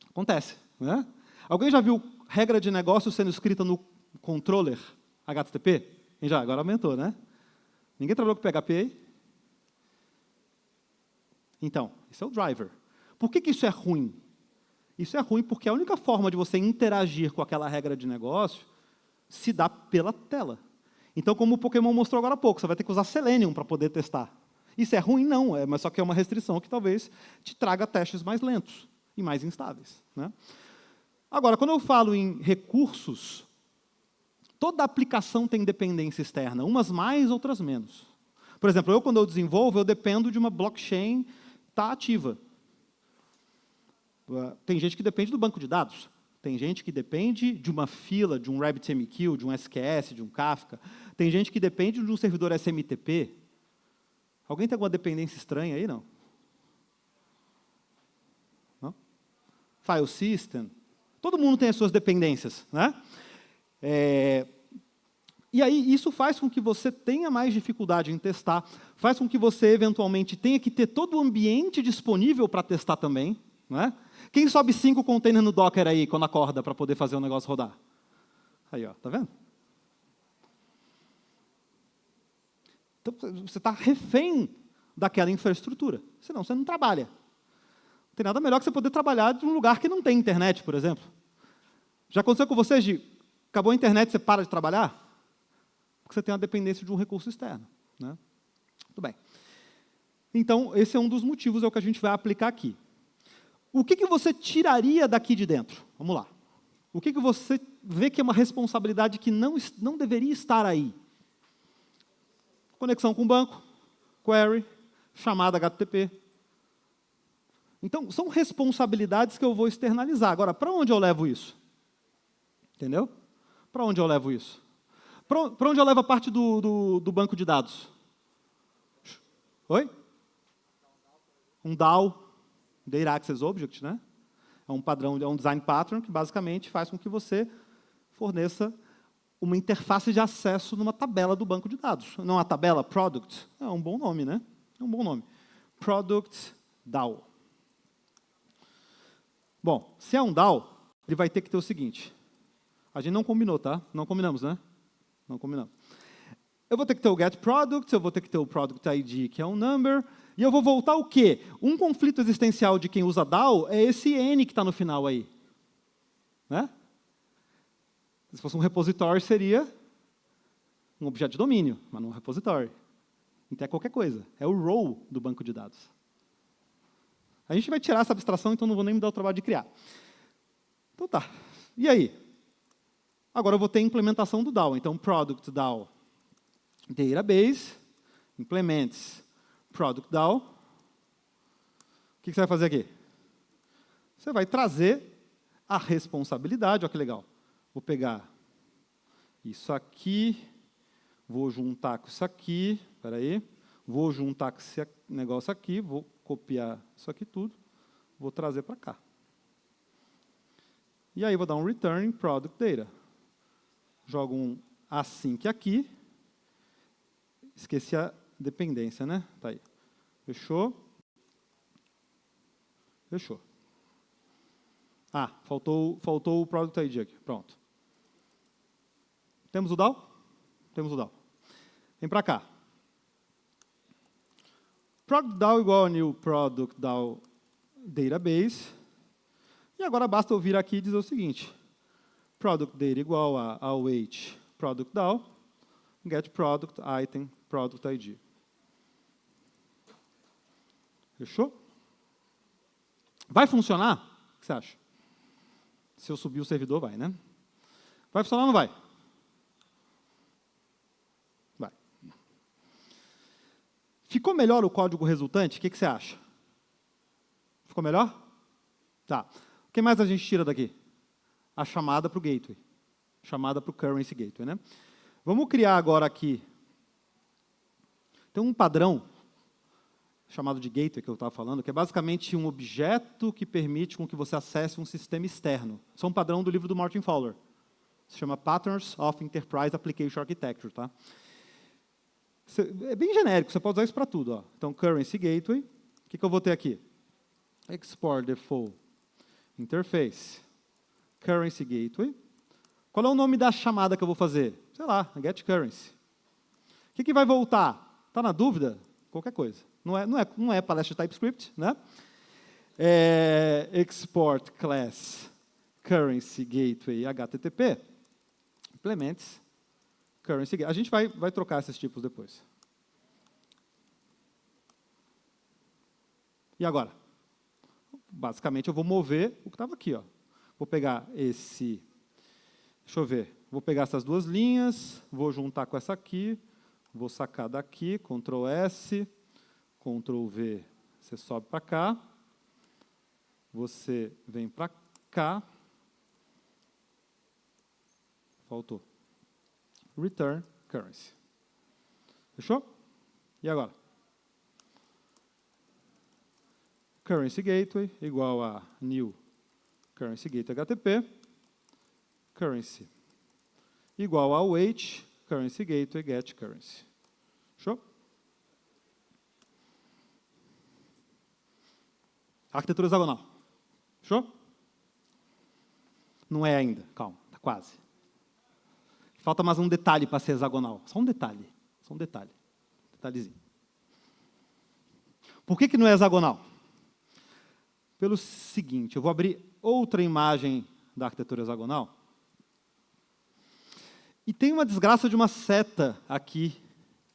Acontece, né? Alguém já viu regra de negócio sendo escrita no controller HTTP? Quem já? Agora aumentou, né? Ninguém trabalhou com PHP aí? Então, isso é o driver. Por que isso é ruim? Isso é ruim porque a única forma de você interagir com aquela regra de negócio se dá pela tela. Então, como o Pokémon mostrou agora há pouco, você vai ter que usar Selenium para poder testar. Isso é ruim? Não, mas só que é uma restrição que talvez te traga testes mais lentos e mais instáveis, né? Agora, quando eu falo em recursos, toda aplicação tem dependência externa, umas mais, outras menos. Por exemplo, quando eu desenvolvo, eu dependo de uma blockchain estar ativa. Tem gente que depende do banco de dados. Tem gente que depende de uma fila, de um RabbitMQ, de um SQS, de um Kafka. Tem gente que depende de um servidor SMTP. Alguém tem alguma dependência estranha aí, não? Não? File System. Todo mundo tem as suas dependências, né? E aí, isso faz com que você tenha mais dificuldade em testar, faz com que você, eventualmente, tenha que ter todo o ambiente disponível para testar também, né? Quem sobe 5 containers no Docker aí, quando acorda, para poder fazer o negócio rodar? Aí, ó, tá vendo? Então, você está refém daquela infraestrutura, senão você não trabalha. Não tem nada melhor que você poder trabalhar de um lugar que não tem internet, por exemplo. Já aconteceu com vocês de, acabou a internet, você para de trabalhar? Porque você tem uma dependência de um recurso externo, né? Muito bem. Então, esse é um dos motivos, é o que a gente vai aplicar aqui. O que você tiraria daqui de dentro? Vamos lá. O que você vê que é uma responsabilidade que não deveria estar aí? Conexão com o banco, query, chamada HTTP. Então, são responsabilidades que eu vou externalizar. Agora, para onde eu levo isso? Entendeu? Para onde eu levo isso? Para onde eu levo a parte do banco de dados? Oi? Um DAO, Data Access Object, né? É um padrão, é um design pattern que basicamente faz com que você forneça uma interface de acesso numa tabela do banco de dados. Não a tabela Product, é um bom nome, né? É um bom nome. Product DAO. Bom, se é um DAO, ele vai ter que ter o seguinte. A gente não combinou, tá? Não combinamos, né? Não combinamos. Eu vou ter que ter o getProduct, eu vou ter que ter o Product ID, que é um number, e eu vou voltar o quê? Um conflito existencial de quem usa DAO é esse N que está no final aí. Né? Se fosse um repositório, seria um objeto de domínio, mas não um repositório. Então é qualquer coisa. É o role do banco de dados. A gente vai tirar essa abstração, então não vou nem me dar o trabalho de criar. Então tá. E aí? Agora eu vou ter a implementação do DAO. Então, Product DAO Database, implements Product DAO. O que você vai fazer aqui? Você vai trazer a responsabilidade. Olha que legal. Vou pegar isso aqui, vou juntar com isso aqui, espera aí, vou juntar com esse negócio aqui, vou copiar isso aqui tudo, vou trazer para cá. E aí vou dar um return product data. Jogo um async aqui. Esqueci a dependência, né? Tá aí. Fechou. Fechou. Ah, faltou o product ID aqui. Pronto. Temos o DAO? Temos o DAO. Vem para cá. Product DAO igual a new product DAO database. E agora basta eu vir aqui e dizer o seguinte. Product data igual a await product DAO, get product item product ID. Fechou? Vai funcionar? O que você acha? Se eu subir o servidor, vai, né? Vai funcionar ou não vai? Vai. Ficou melhor o código resultante? O que você acha? Ficou melhor? Tá. O que mais a gente tira daqui? A chamada para o gateway. Chamada para o currency gateway, né? Vamos criar agora aqui. Tem um padrão chamado de gateway que eu estava falando, que é basicamente um objeto que permite com que você acesse um sistema externo. Isso é um padrão do livro do Martin Fowler. Se chama Patterns of Enterprise Application Architecture, tá? É bem genérico, você pode usar isso para tudo, ó. Então, currency gateway. O que eu vou ter aqui? Export default interface. Currency gateway. Qual é o nome da chamada que eu vou fazer? Sei lá, get currency. O que vai voltar? Está na dúvida? Qualquer coisa. Não é palestra TypeScript, né? Export class currency gateway HTTP. Implements currency gateway. A gente vai trocar esses tipos depois. E agora? Basicamente, eu vou mover o que estava aqui, ó. Vou pegar esse, deixa eu ver, vou pegar essas duas linhas, vou juntar com essa aqui, Vou sacar daqui, Ctrl S, Ctrl V, você sobe para cá, você vem para cá, faltou. Return currency. Fechou? E agora? Currency gateway igual a new currency gateway HTTP, currency igual ao await currency gateway get currency. Fechou? Arquitetura hexagonal. Fechou? Não é ainda, calma, está quase. Falta mais um detalhe para ser hexagonal. Só um detalhe. Só um detalhe. Detalhezinho. Por que não é hexagonal? Pelo seguinte, eu vou abrir outra imagem da arquitetura hexagonal. E tem uma desgraça de uma seta aqui,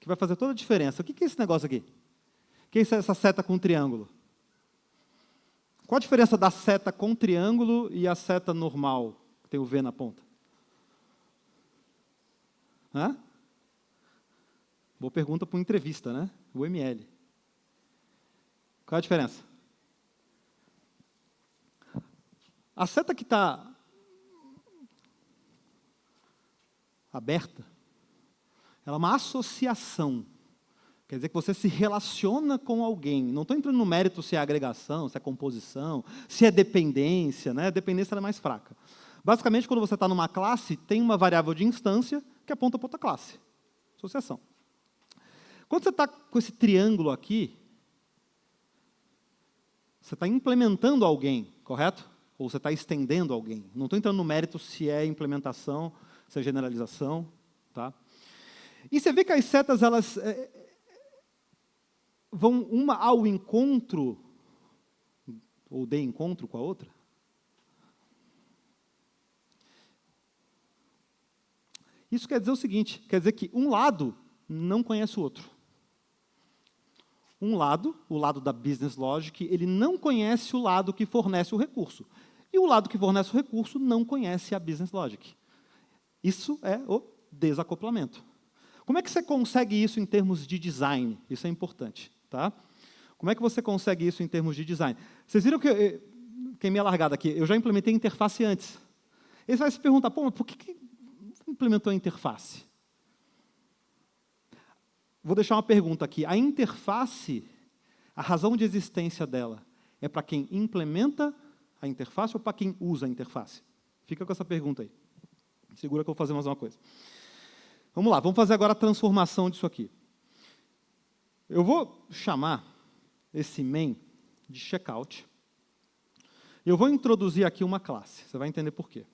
que vai fazer toda a diferença. O que é esse negócio aqui? O que é essa seta com triângulo? Qual a diferença da seta com triângulo e a seta normal, que tem o V na ponta? Hã? Boa pergunta para uma entrevista, né? O ML. Qual é a diferença? A seta que está aberta, ela é uma associação. Quer dizer que você se relaciona com alguém. Não estou entrando no mérito se é agregação, se é composição, se é dependência, né? A dependência é mais fraca. Basicamente, quando você está numa classe, tem uma variável de instância que aponta para outra classe. Associação. Quando você está com esse triângulo aqui, você está implementando alguém, correto? Ou você está estendendo alguém. Não estou entrando no mérito se é implementação, se é generalização. Tá? E você vê que as setas, elas vão uma ao encontro, ou de encontro com a outra. Isso quer dizer o seguinte, quer dizer que um lado não conhece o outro. Um lado, o lado da business logic, ele não conhece o lado que fornece o recurso. E o lado que fornece o recurso não conhece a business logic. Isso é o desacoplamento. Como é que você consegue isso em termos de design? Isso é importante. Tá? Como é que você consegue isso em termos de design? Vocês viram que, queimei a largada aqui, eu já implementei interface antes. Aí você vai se perguntar, pô, mas por que implementou a interface? Vou deixar uma pergunta aqui. A interface, a razão de existência dela, é para quem implementa a interface ou para quem usa a interface? Fica com essa pergunta aí. Segura que eu vou fazer mais uma coisa. Vamos lá, vamos fazer agora a transformação disso aqui. Eu vou chamar esse main de checkout. E eu vou introduzir aqui uma classe. Você vai entender por quê.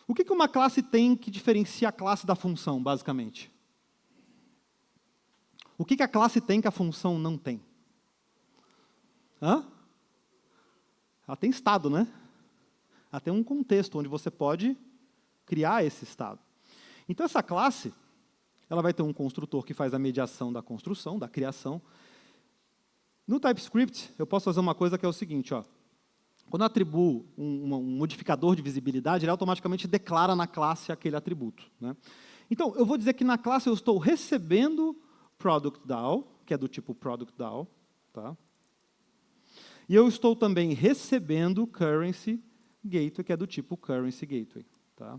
O que uma classe tem que diferencia a classe da função, basicamente? O que a classe tem que a função não tem? Hã? Ela tem estado, né? Ela tem um contexto onde você pode criar esse estado. Então, essa classe, ela vai ter um construtor que faz a mediação da construção, da criação. No TypeScript, eu posso fazer uma coisa que é o seguinte, ó. Quando eu atribuo um modificador de visibilidade, ele automaticamente declara na classe aquele atributo. Né? Então, eu vou dizer que na classe eu estou recebendo ProductDAO, que é do tipo ProductDAO. Tá? E eu estou também recebendo Currency Gateway, que é do tipo Currency Gateway. Tá?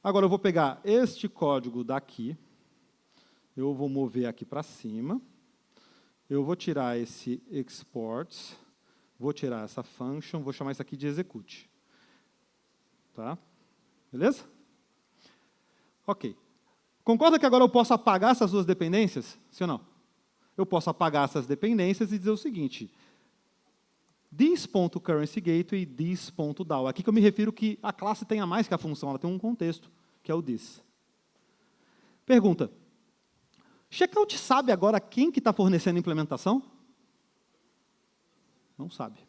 Agora, eu vou pegar este código daqui, eu vou mover aqui para cima, eu vou tirar esse export, vou tirar essa function, vou chamar isso aqui de execute. Tá? Beleza? Ok. Concorda que agora eu posso apagar essas duas dependências? Sim ou não? Eu posso apagar essas dependências e dizer o seguinte, this.currencyGateway e this.DAO. Aqui que eu me refiro que a classe tenha mais que a função, ela tem um contexto, que é o this. Pergunta. Checkout sabe agora quem que está fornecendo a implementação? Não sabe.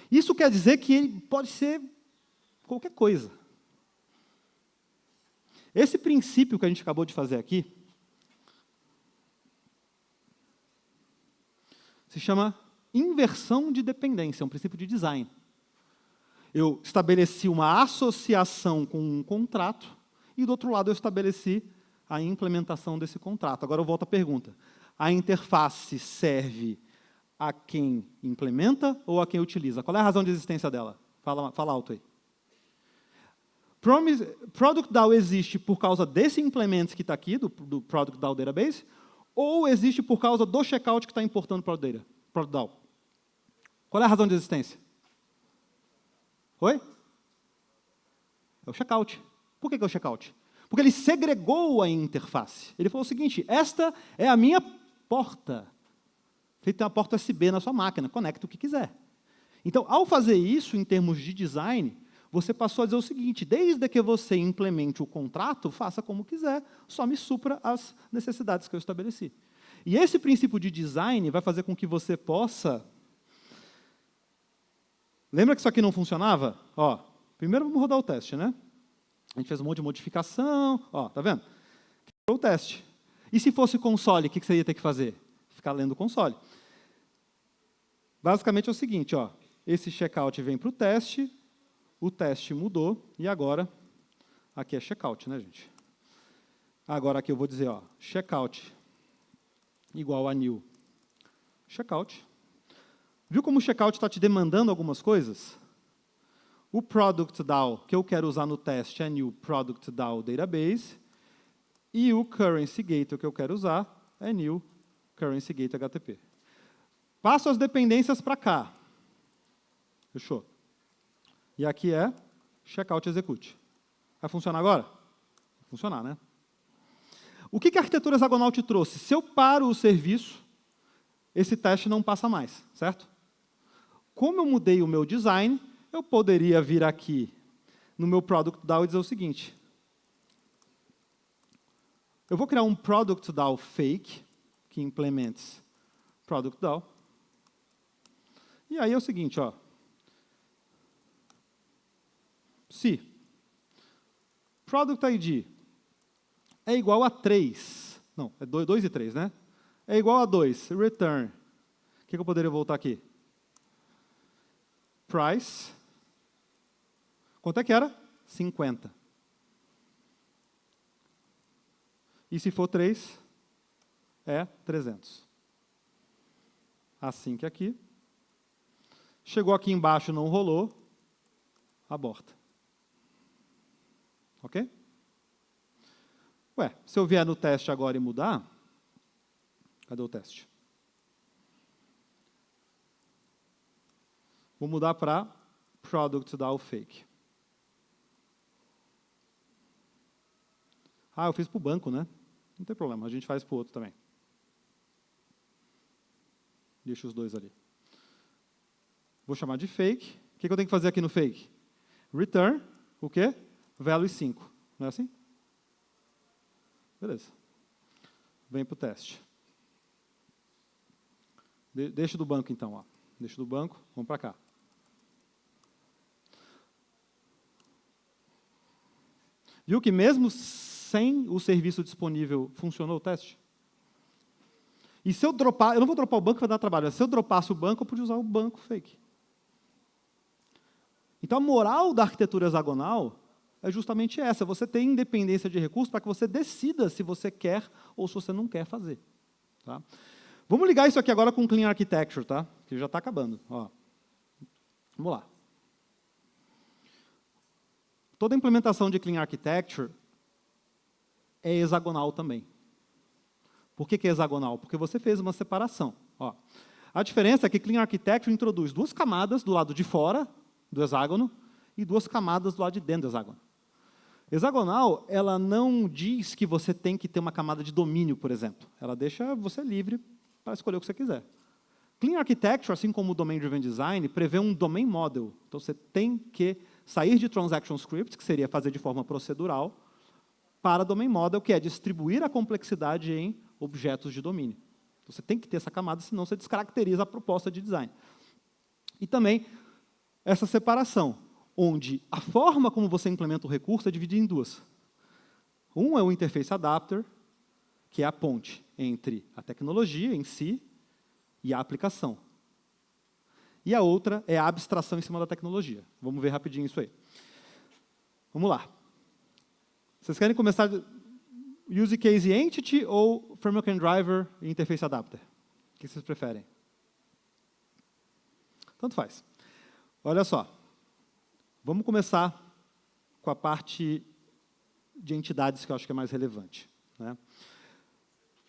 Isso quer dizer que ele pode ser qualquer coisa. Esse princípio que a gente acabou de fazer aqui se chama inversão de dependência, é um princípio de design. Eu estabeleci uma associação com um contrato e, do outro lado, eu estabeleci a implementação desse contrato. Agora eu volto à pergunta. A interface serve a quem implementa ou a quem utiliza? Qual é a razão de existência dela? Fala alto aí. Product DAO existe por causa desse implements que está aqui, do Product DAO Database, ou existe por causa do checkout que está importando para o Product DAO? Qual é a razão de existência? Oi? É o checkout. Por que é o checkout? Porque ele segregou a interface. Ele falou o seguinte, esta é a minha porta. Feita uma porta USB na sua máquina, conecta o que quiser. Então, ao fazer isso, em termos de design, você passou a dizer o seguinte, desde que você implemente o contrato, faça como quiser, só me supra as necessidades que eu estabeleci. E esse princípio de design vai fazer com que você possa... Lembra que isso aqui não funcionava? Ó, primeiro vamos rodar o teste, né? A gente fez um monte de modificação, ó, tá vendo? O teste. E se fosse console, o que você ia ter que fazer? Ficar lendo o console. Basicamente é o seguinte, ó, esse checkout vem para o teste mudou, e agora, aqui é checkout, né, gente? Agora aqui eu vou dizer, ó, checkout igual a new checkout. Viu como o checkout está te demandando algumas coisas? O Product DAO que eu quero usar no teste é new Product DAO Database, e o Currency Gateway que eu quero usar é new Currency Gateway HTTP. Passo as dependências para cá. Fechou? E aqui é checkout execute. Vai funcionar agora? Vai funcionar, né? O que a arquitetura hexagonal te trouxe? Se eu paro o serviço, esse teste não passa mais, certo? Como eu mudei o meu design, eu poderia vir aqui no meu Product DAO e dizer o seguinte. Eu vou criar um Product DAO fake, que implements Product DAO. E aí é o seguinte, ó. Se Product ID é igual a 3, não, é 2 e 3, né? É igual a 2, return. O que eu poderia voltar aqui? Price. Quanto é que era? 50. E se for 3, é 300. Assim que aqui. Chegou aqui embaixo, não rolou, aborta. Ok? Ué, se eu vier no teste agora e mudar, cadê o teste? Vou mudar para Product DAO Fake. Ah, eu fiz para o banco, né? Não tem problema, a gente faz para o outro também. Deixa os dois ali. Vou chamar de fake. O que eu tenho que fazer aqui no fake? Return, o quê? Value 5. Não é assim? Beleza. Vem para o teste. Deixa do banco, então. Ó. Deixa do banco, vamos para cá. Viu que mesmo sem o serviço disponível, funcionou o teste? E se eu dropar, eu não vou dropar o banco para dar trabalho, se eu dropasse o banco, eu podia usar o banco fake. Então, a moral da arquitetura hexagonal é justamente essa. Você tem independência de recursos para que você decida se você quer ou se você não quer fazer. Tá? Vamos ligar isso aqui agora com Clean Architecture, tá? Que já está acabando. Ó. Vamos lá. Toda implementação de Clean Architecture é hexagonal também. Por que é hexagonal? Porque você fez uma separação. Ó. A diferença é que Clean Architecture introduz 2 camadas do lado de fora do hexágono e 2 camadas do lado de dentro do hexágono. Hexagonal, ela não diz que você tem que ter uma camada de domínio, por exemplo. Ela deixa você livre para escolher o que você quiser. Clean Architecture, assim como o Domain Driven Design, prevê um Domain Model. Então, você tem que sair de Transaction Script, que seria fazer de forma procedural, para Domain Model, que é distribuir a complexidade em objetos de domínio. Então, você tem que ter essa camada, senão você descaracteriza a proposta de design. E também essa separação, onde a forma como você implementa o recurso é dividida em 2. Um é o Interface Adapter, que é a ponte entre a tecnologia em si e a aplicação. E a outra é a abstração em cima da tecnologia. Vamos ver rapidinho isso aí. Vamos lá. Vocês querem começar Use Case Entity ou Framework and Driver e Interface Adapter? O que vocês preferem? Tanto faz. Olha só. Vamos começar com a parte de entidades que eu acho que é mais relevante, né?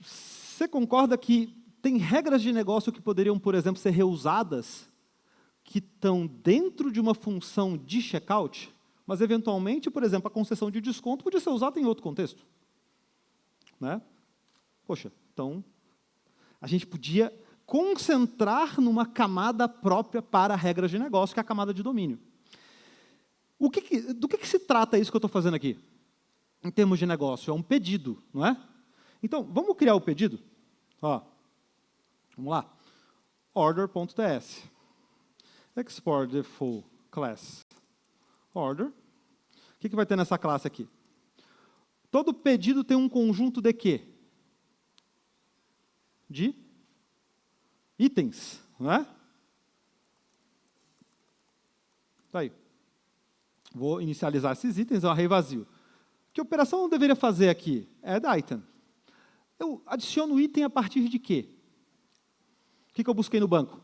Você concorda que tem regras de negócio que poderiam, por exemplo, ser reusadas, que estão dentro de uma função de checkout, mas, eventualmente, por exemplo, a concessão de desconto podia ser usada em outro contexto, né? Poxa, então, a gente podia concentrar numa camada própria para regras de negócio, que é a camada de domínio. Do que se trata isso que eu estou fazendo aqui? Em termos de negócio, é um pedido, não é? Então, vamos criar o pedido? Ó, vamos lá. Order.ts. Export the full class order. O que vai ter nessa classe aqui? Todo pedido tem um conjunto de quê? De itens, não é? Tá aí. Vou inicializar esses itens, é um array vazio. Que operação eu deveria fazer aqui? Add item. Eu adiciono item a partir de quê? O que eu busquei no banco?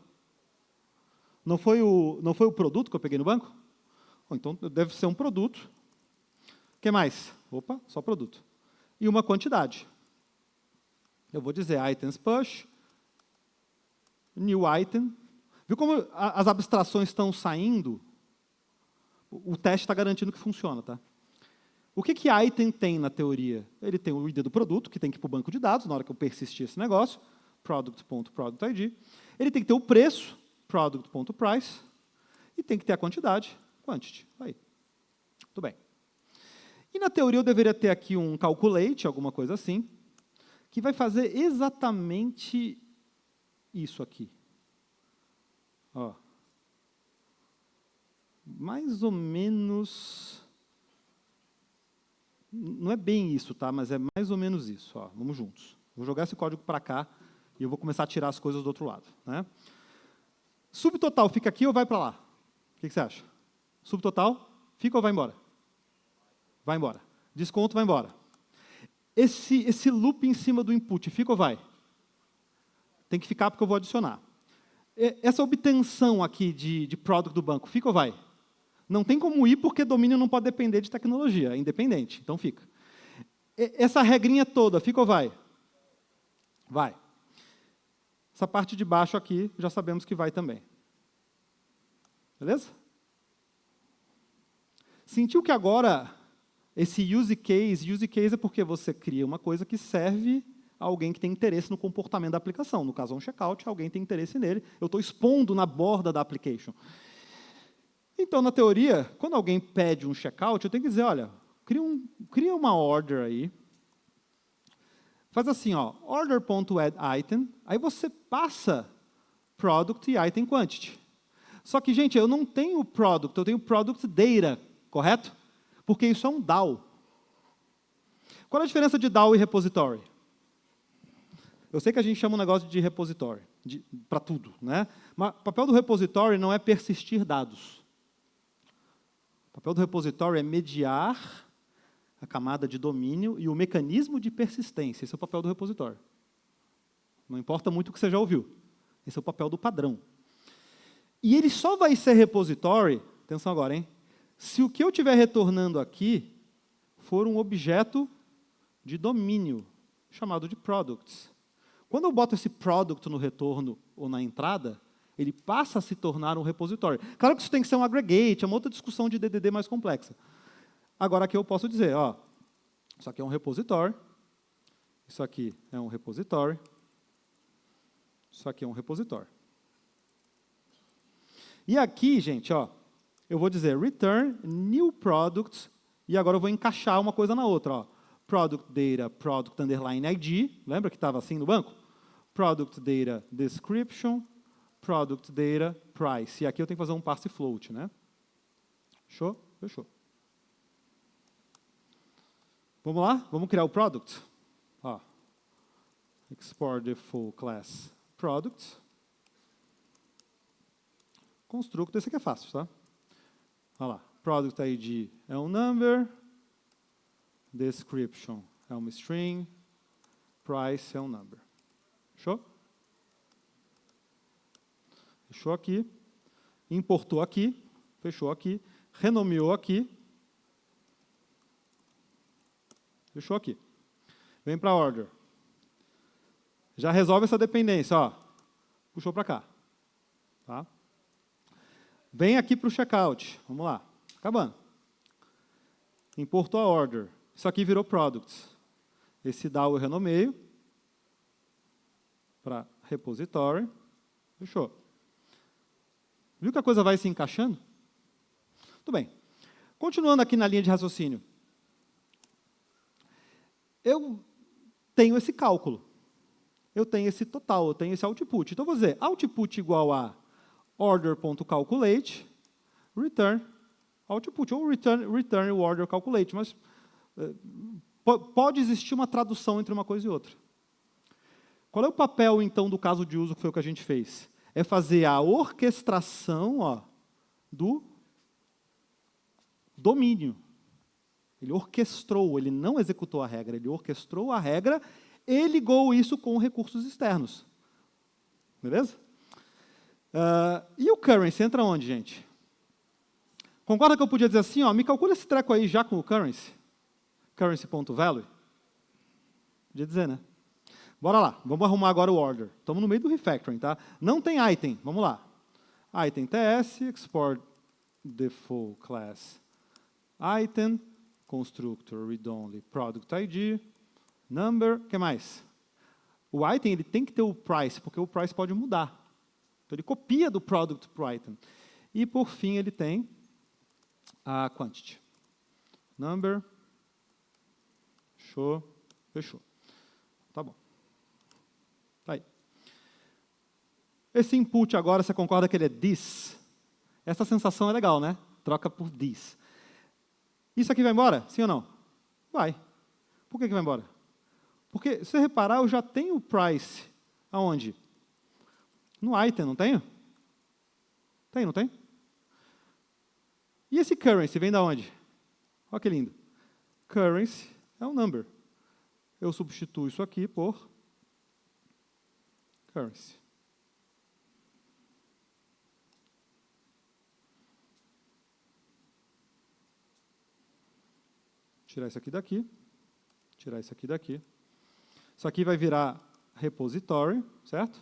Não foi o produto que eu peguei no banco? Então, deve ser um produto. O que mais? Opa, só produto. E uma quantidade. Eu vou dizer items push, new item. Viu como as abstrações estão saindo? O teste está garantindo que funciona, tá? O que item tem na teoria? Ele tem o ID do produto, que tem que ir para o banco de dados, na hora que eu persistir esse negócio, product.productID. Ele tem que ter o preço, product.price, e tem que ter a quantidade, quantity. Aí. Tudo bem. E na teoria eu deveria ter aqui um calculate, alguma coisa assim, que vai fazer exatamente isso aqui. Ó. Mais ou menos... Não é bem isso, tá? Mas é mais ou menos isso. Ó. Vamos juntos. Vou jogar esse código para cá e eu vou começar a tirar as coisas do outro lado, né? Subtotal fica aqui ou vai para lá? O que você acha? Subtotal fica ou vai embora? Vai embora. Desconto vai embora. Esse loop em cima do input fica ou vai? Tem que ficar porque eu vou adicionar. Essa obtenção aqui de product do banco fica ou vai? Não tem como ir porque domínio não pode depender de tecnologia, é independente, então fica. Essa regrinha toda, fica ou vai? Vai. Essa parte de baixo aqui, já sabemos que vai também. Beleza? Sentiu que agora, esse use case é porque você cria uma coisa que serve a alguém que tem interesse no comportamento da aplicação. No caso, é um checkout, alguém tem interesse nele. Eu estou expondo na borda da application. Então, na teoria, quando alguém pede um checkout, eu tenho que dizer, olha, cria uma order aí, faz assim, ó, order.addItem, aí você passa product e item quantity. Só que, gente, eu não tenho product, eu tenho product data, correto? Porque isso é um DAO. Qual é a diferença de DAO e repository? Eu sei que a gente chama um negócio de repository, para tudo, né? Mas o papel do repository não é persistir dados. O papel do repositório é mediar a camada de domínio e o mecanismo de persistência. Esse é o papel do repositório. Não importa muito o que você já ouviu. Esse é o papel do padrão. E ele só vai ser repository, atenção agora, hein? Se o que eu estiver retornando aqui for um objeto de domínio, chamado de products. Quando eu boto esse product no retorno ou na entrada, ele passa a se tornar um repositório. Claro que isso tem que ser um aggregate, é uma outra discussão de DDD mais complexa. Agora aqui eu posso dizer, ó, isso aqui é um repositório, isso aqui é um repositório, isso aqui é um repositório. E aqui, gente, ó, eu vou dizer return new product, e agora eu vou encaixar uma coisa na outra, ó. Product data, product underline ID, lembra que estava assim no banco? Product data description, product data price. E aqui eu tenho que fazer um parse float, né? Fechou? Fechou. Vamos lá? Vamos criar o product. Ó. Export the full class product. constructor, esse aqui é fácil, tá? Olha lá, product ID é um number, description é uma string, price é um number. Fechou? Fechou aqui, importou aqui, fechou aqui, renomeou aqui, fechou aqui. Vem para order. Já resolve essa dependência, ó. Puxou para cá. Tá? Vem aqui para o checkout. Vamos lá. Acabando. Importou a order. Isso aqui virou products. Esse DAO eu renomeio para repository. Fechou. Viu que a coisa vai se encaixando? Tudo bem. Continuando aqui na linha de raciocínio. Eu tenho esse cálculo. Eu tenho esse total, eu tenho esse output. Então, eu vou dizer, output igual a order.calculate, return output, ou return o order calculate, mas pode existir uma tradução entre uma coisa e outra. Qual é o papel, então, do caso de uso que foi o que a gente fez? É fazer a orquestração, ó, do domínio. Ele orquestrou, ele não executou a regra, ele orquestrou a regra e ligou isso com recursos externos. Beleza? E o currency entra onde, gente? Concorda que eu podia dizer assim, ó, me calcula esse treco aí já com o currency? Currency.value? Podia dizer, né? Bora lá, vamos arrumar agora o order. Estamos no meio do refactoring, tá? Não tem item, vamos lá. Item TS, export default class item, constructor read-only product ID, number, o que mais? O item ele tem que ter o price, porque o price pode mudar. Então, ele copia do product para o item. E, por fim, ele tem a quantity. Number, fechou, fechou. Tá bom. Tá aí. Esse input agora, você concorda que ele é this? Essa sensação é legal, né? Troca por this. Isso aqui vai embora? Sim ou não? Vai. Por que vai embora? Porque, se você reparar, eu já tenho o price. Aonde? No item, não tenho? Tem, não tem? E esse currency vem da onde? Olha que lindo. Currency é um number. Eu substituo isso aqui por currency. Tirar isso aqui daqui. Tirar isso aqui daqui. Isso aqui vai virar repository, certo?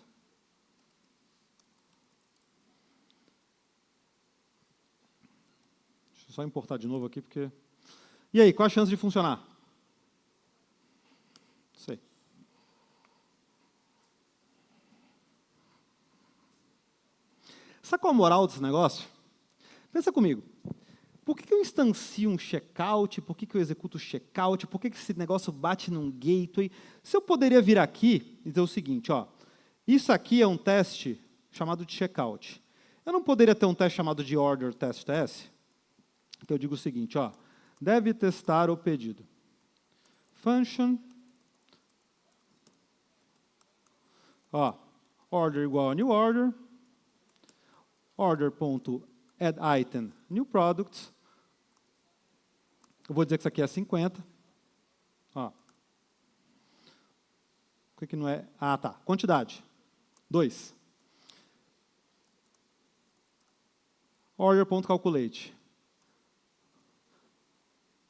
Deixa eu só importar de novo aqui, porque... E aí, qual a chance de funcionar? Não sei. Sabe qual a moral desse negócio? Pensa comigo. Por que eu instancio um checkout? Por que eu executo o checkout? Por que esse negócio bate num gateway? Se eu poderia vir aqui e dizer o seguinte, ó, isso aqui é um teste chamado de checkout. Eu não poderia ter um teste chamado de order test TS? Então eu digo o seguinte, ó, deve testar o pedido. Function, ó, order igual a new order, order.addItem, new product. Eu vou dizer que isso aqui é 50. Ó. Por que não é? Ah, tá. Quantidade. 2. Order.calculate.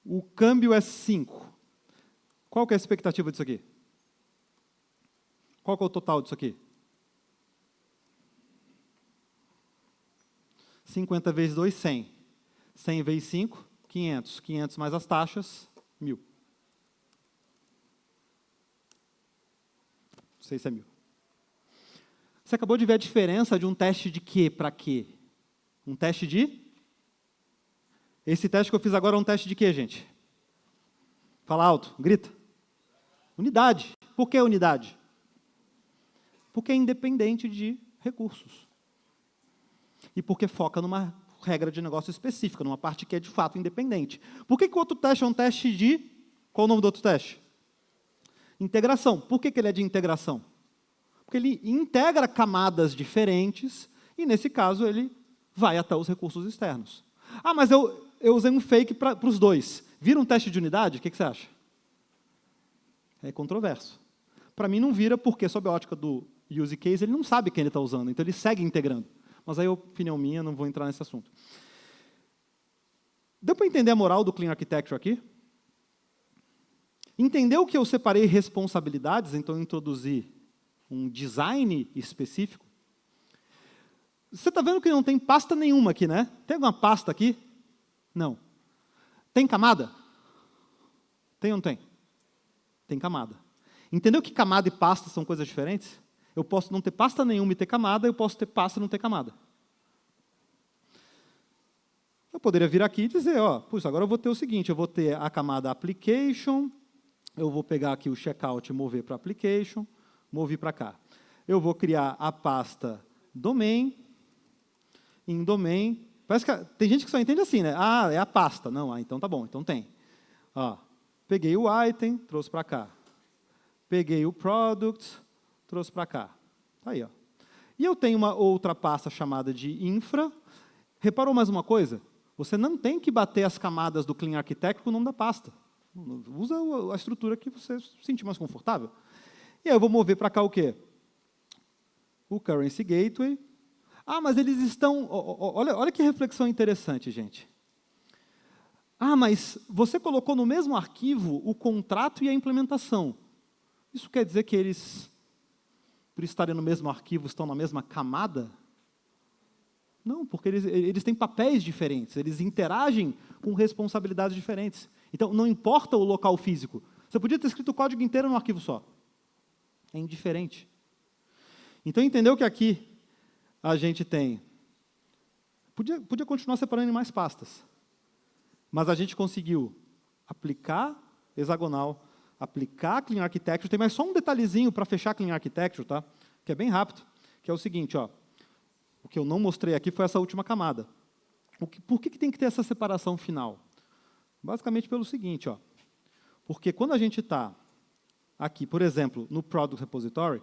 O câmbio é 5. Qual que é a expectativa disso aqui? Qual que é o total disso aqui? 50 vezes 2, 100. 100 vezes 5, 500. 500 mais as taxas, 1.000. Não sei se é 1.000. Você acabou de ver a diferença de um teste de quê para quê? Um teste de... Esse teste que eu fiz agora é um teste de quê, gente? Fala alto, grita. Unidade. Por que unidade? Porque é independente de recursos. E porque foca numa regra de negócio específica, numa parte que é de fato independente. Por que o outro teste é um teste de... Qual o nome do outro teste? Integração. Por que ele é de integração? Porque ele integra camadas diferentes e, nesse caso, ele vai até os recursos externos. Ah, mas eu usei um fake para os dois. Vira um teste de unidade? O que você acha? É controverso. Para mim não vira porque, sob a ótica do use case, ele não sabe quem ele está usando, então ele segue integrando. Mas aí é opinião minha, não vou entrar nesse assunto. Deu para entender a moral do Clean Architecture aqui? Entendeu que eu separei responsabilidades, então eu introduzi um design específico? Você está vendo que não tem pasta nenhuma aqui, né? Tem alguma pasta aqui? Não. Tem camada? Tem ou não tem? Tem camada. Entendeu que camada e pasta são coisas diferentes? Eu posso não ter pasta nenhuma e ter camada, eu posso ter pasta e não ter camada. Eu poderia vir aqui e dizer, ó, puxa, agora eu vou ter o seguinte, eu vou ter a camada application, eu vou pegar aqui o checkout e mover para application, mover para cá. Eu vou criar a pasta domain, em domain, parece que tem gente que só entende assim, né? Ah, é a pasta. Não, então tá bom, então tem. Ó, peguei o item, trouxe para cá. Peguei o product, trouxe para cá. Tá aí, ó. E eu tenho uma outra pasta chamada de infra. Reparou mais uma coisa? Você não tem que bater as camadas do Clean Architecture com o nome da pasta. Usa a estrutura que você se sentir mais confortável. E aí eu vou mover para cá o quê? O Currency Gateway. Ah, mas eles estão... Olha que reflexão interessante, gente. Ah, mas você colocou no mesmo arquivo o contrato e a implementação. Isso quer dizer que eles, por estarem no mesmo arquivo, estão na mesma camada? Não, porque eles têm papéis diferentes, eles interagem com responsabilidades diferentes. Então, não importa o local físico. Você podia ter escrito o código inteiro num arquivo só. É indiferente. Então, entendeu que aqui a gente tem... Podia continuar separando em mais pastas. Mas a gente conseguiu aplicar hexagonal, aplicar Clean Architecture. Tem mais só um detalhezinho para fechar Clean Architecture, tá? Que é bem rápido, que é o seguinte, ó. O que eu não mostrei aqui foi essa última camada. Por que tem que ter essa separação final? Basicamente pelo seguinte, ó. Porque quando a gente está aqui, por exemplo, no Product Repository,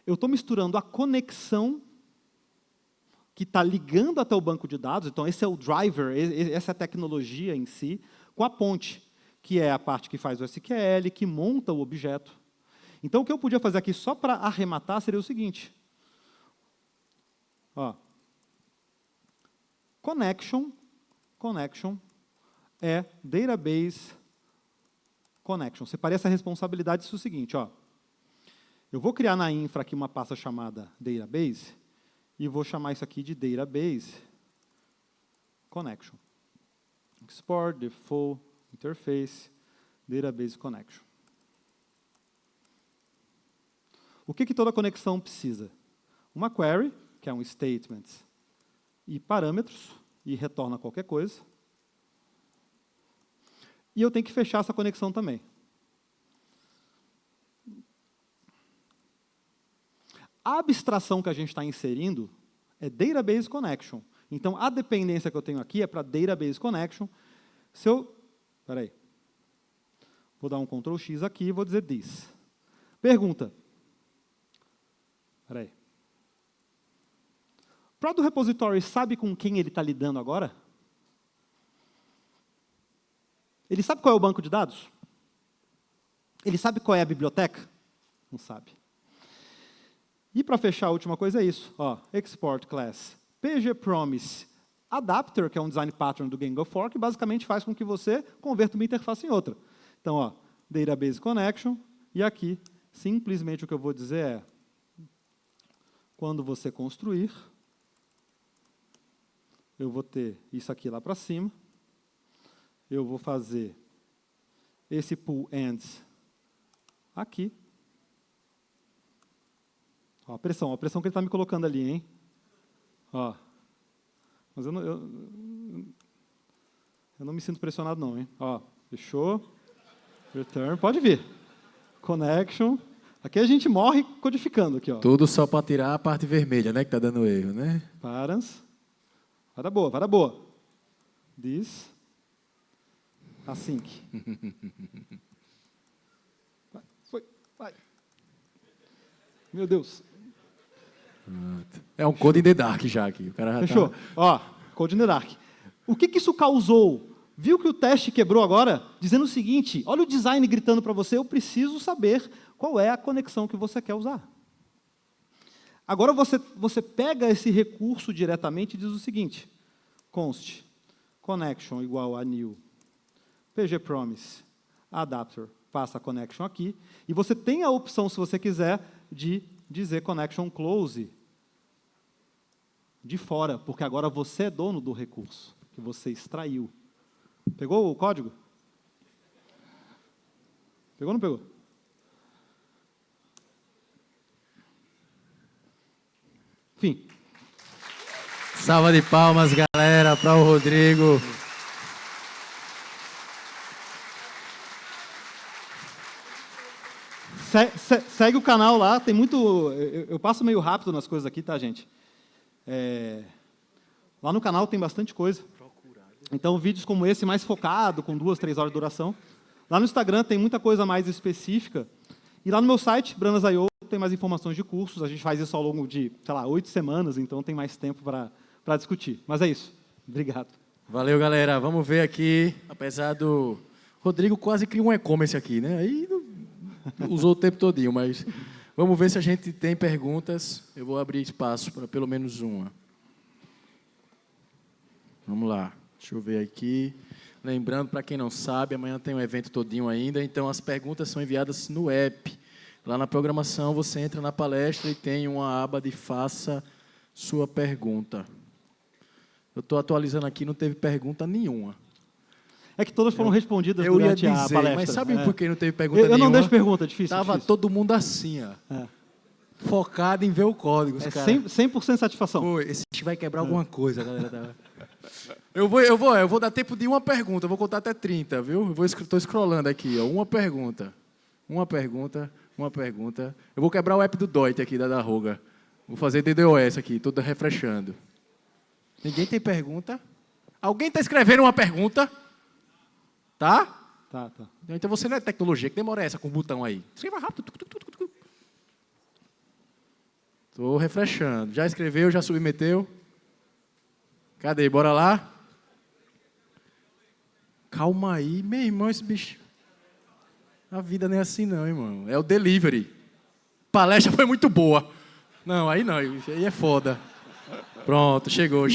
eu estou misturando a conexão que está ligando até o banco de dados, então esse é o driver, essa é a tecnologia em si, com a ponte, que é a parte que faz o SQL, que monta o objeto. Então, o que eu podia fazer aqui só para arrematar seria o seguinte. Ó, connection é database connection. Separei essa responsabilidade, isso é o seguinte, ó. Eu vou criar na infra aqui uma pasta chamada database e vou chamar isso aqui de database connection. Export, default, interface, database connection. O que toda conexão precisa? Uma query, que é um statement, e parâmetros, e retorna qualquer coisa. E eu tenho que fechar essa conexão também. A abstração que a gente está inserindo é Database Connection. Então, a dependência que eu tenho aqui é para Database Connection. Se eu... Espera aí. Vou dar um Ctrl X aqui e vou dizer this. Pergunta. Espera aí. O Product Repository sabe com quem ele está lidando agora? Ele sabe qual é o banco de dados? Ele sabe qual é a biblioteca? Não sabe. E para fechar, a última coisa é isso. Ó, export class pgpromise adapter, que é um design pattern do Django Fork, que basicamente faz com que você converta uma interface em outra. Então, ó, database connection, e aqui, simplesmente o que eu vou dizer é, quando você construir, eu vou ter isso aqui lá para cima, eu vou fazer esse pull ends aqui. Ó, a pressão que ele está me colocando ali, hein? Ó. Mas eu não me sinto pressionado não, hein? Ó, fechou. Return, pode vir. Connection. Aqui a gente morre codificando aqui, ó. Tudo só para tirar a parte vermelha, né, que está dando erro, né? Params. Vai dar boa, vai dar boa. This. Async. Vai, foi, vai. Meu Deus. É um Code in the Dark já aqui. O cara já Fechou. tá... Ó, Code in the Dark. O que isso causou? Viu que o teste quebrou agora? Dizendo o seguinte, olha o design gritando para você, eu preciso saber qual é a conexão que você quer usar. Agora você pega esse recurso diretamente e diz o seguinte, const connection igual a new pgpromise adapter, passa a connection aqui, e você tem a opção, se você quiser, de dizer connection close de fora, porque agora você é dono do recurso que você extraiu. Pegou o código? Pegou ou não pegou? Enfim. Salva de palmas, galera, para o Rodrigo. Segue o canal lá, tem muito... Eu passo meio rápido nas coisas aqui, tá, gente? Lá no canal tem bastante coisa. Então, vídeos como esse, mais focado, com 2, 3 horas de duração. Lá no Instagram tem muita coisa mais específica. E lá no meu site, Branas.io, tem mais informações de cursos. A gente faz isso ao longo de, sei lá, 8 semanas, então tem mais tempo para discutir. Mas é isso. Obrigado. Valeu, galera. Vamos ver aqui, apesar do... Rodrigo quase criou um e-commerce aqui, né? Aí usou o tempo todinho, mas vamos ver se a gente tem perguntas. Eu vou abrir espaço para pelo menos uma. Vamos lá. Deixa eu ver aqui. Lembrando, para quem não sabe, amanhã tem um evento todinho ainda, então as perguntas são enviadas no app. Lá na programação, você entra na palestra e tem uma aba de faça sua pergunta. Eu estou atualizando aqui, não teve pergunta nenhuma. É que todas foram respondidas eu durante ia a dizer, palestra. Mas sabe por que não teve pergunta eu nenhuma? Eu não deixo pergunta, difícil. Tava difícil. todo mundo assim, ó. Focado em ver o código. 100% satisfação. Pô, esse vai quebrar alguma coisa, galera. Eu vou dar tempo de uma pergunta. Eu vou contar até 30, viu? Estou scrollando aqui, ó. Uma pergunta. Eu vou quebrar o app do Doit aqui, da Roga. Vou fazer DDoS aqui, tô refreshando. Ninguém tem pergunta? Alguém está escrevendo uma pergunta? Tá? Tá. Então você não é tecnologia, que demora essa com o botão aí. Escreva rápido. Estou refreshando. Já escreveu, já submeteu? Cadê? Bora lá? Calma aí, meu irmão, esse bicho. A vida não é assim não, irmão. É o delivery. Palestra foi muito boa. Não, aí não, aí é foda. Pronto, chegou.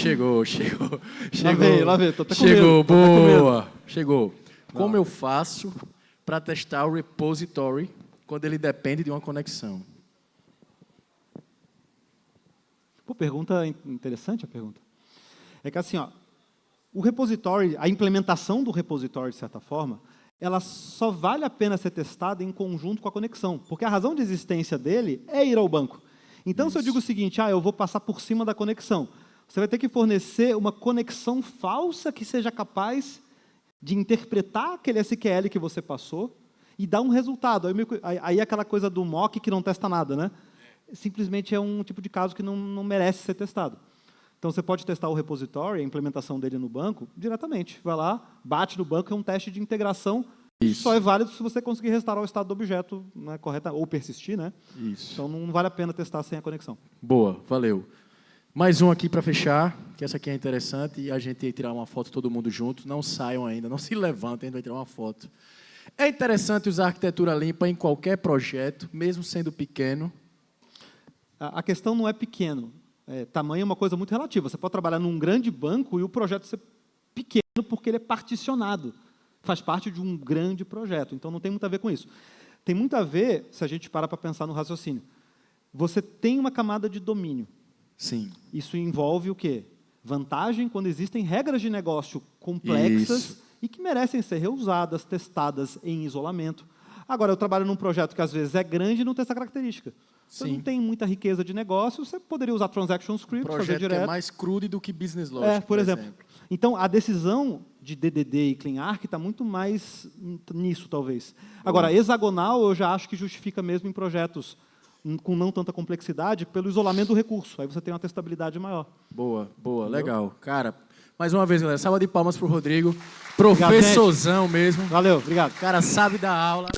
Lá veio, tô até com chegou, medo, boa. Chegou. Como eu faço para testar o repository quando ele depende de uma conexão? Pô, pergunta interessante a pergunta. É que assim, ó, o repository, a implementação do repository, de certa forma, ela só vale a pena ser testada em conjunto com a conexão, porque a razão de existência dele é ir ao banco. Então, se eu digo o seguinte, eu vou passar por cima da conexão, você vai ter que fornecer uma conexão falsa que seja capaz de interpretar aquele SQL que você passou e dar um resultado. Aí aquela coisa do mock que não testa nada, né? Simplesmente é um tipo de caso que não merece ser testado. Então, você pode testar o repository, a implementação dele no banco, diretamente. Vai lá, bate no banco, é um teste de integração. Isso só é válido se você conseguir restaurar o estado do objeto, né, correta, ou persistir, né? Isso. Então, não vale a pena testar sem a conexão. Boa, valeu. Mais um aqui para fechar, que essa aqui é interessante, e a gente ia tirar uma foto todo mundo junto. Não saiam ainda, não se levantem, a gente vai tirar uma foto. É interessante usar arquitetura limpa em qualquer projeto, mesmo sendo pequeno? A questão não é pequeno. Tamanho é uma coisa muito relativa. Você pode trabalhar num grande banco e o projeto ser pequeno porque ele é particionado. Faz parte de um grande projeto. Então, não tem muito a ver com isso. Tem muito a ver, se a gente para pensar no raciocínio. Você tem uma camada de domínio. Sim. Isso envolve o quê? Vantagem quando existem regras de negócio complexas e que merecem ser reusadas, testadas em isolamento. Agora, eu trabalho num projeto que, às vezes, é grande e não tem essa característica. Você não tem muita riqueza de negócio, você poderia usar transaction script, fazer direto. Que é mais crude do que business logic, por exemplo. Então, a decisão de DDD e CleanArch está muito mais nisso, talvez. Agora, hexagonal, eu já acho que justifica mesmo em projetos com não tanta complexidade, pelo isolamento do recurso. Aí você tem uma testabilidade maior. Boa, legal. Cara, mais uma vez, galera, salva de palmas para o Rodrigo. Professorzão mesmo. Valeu, obrigado. Cara, sabe da aula.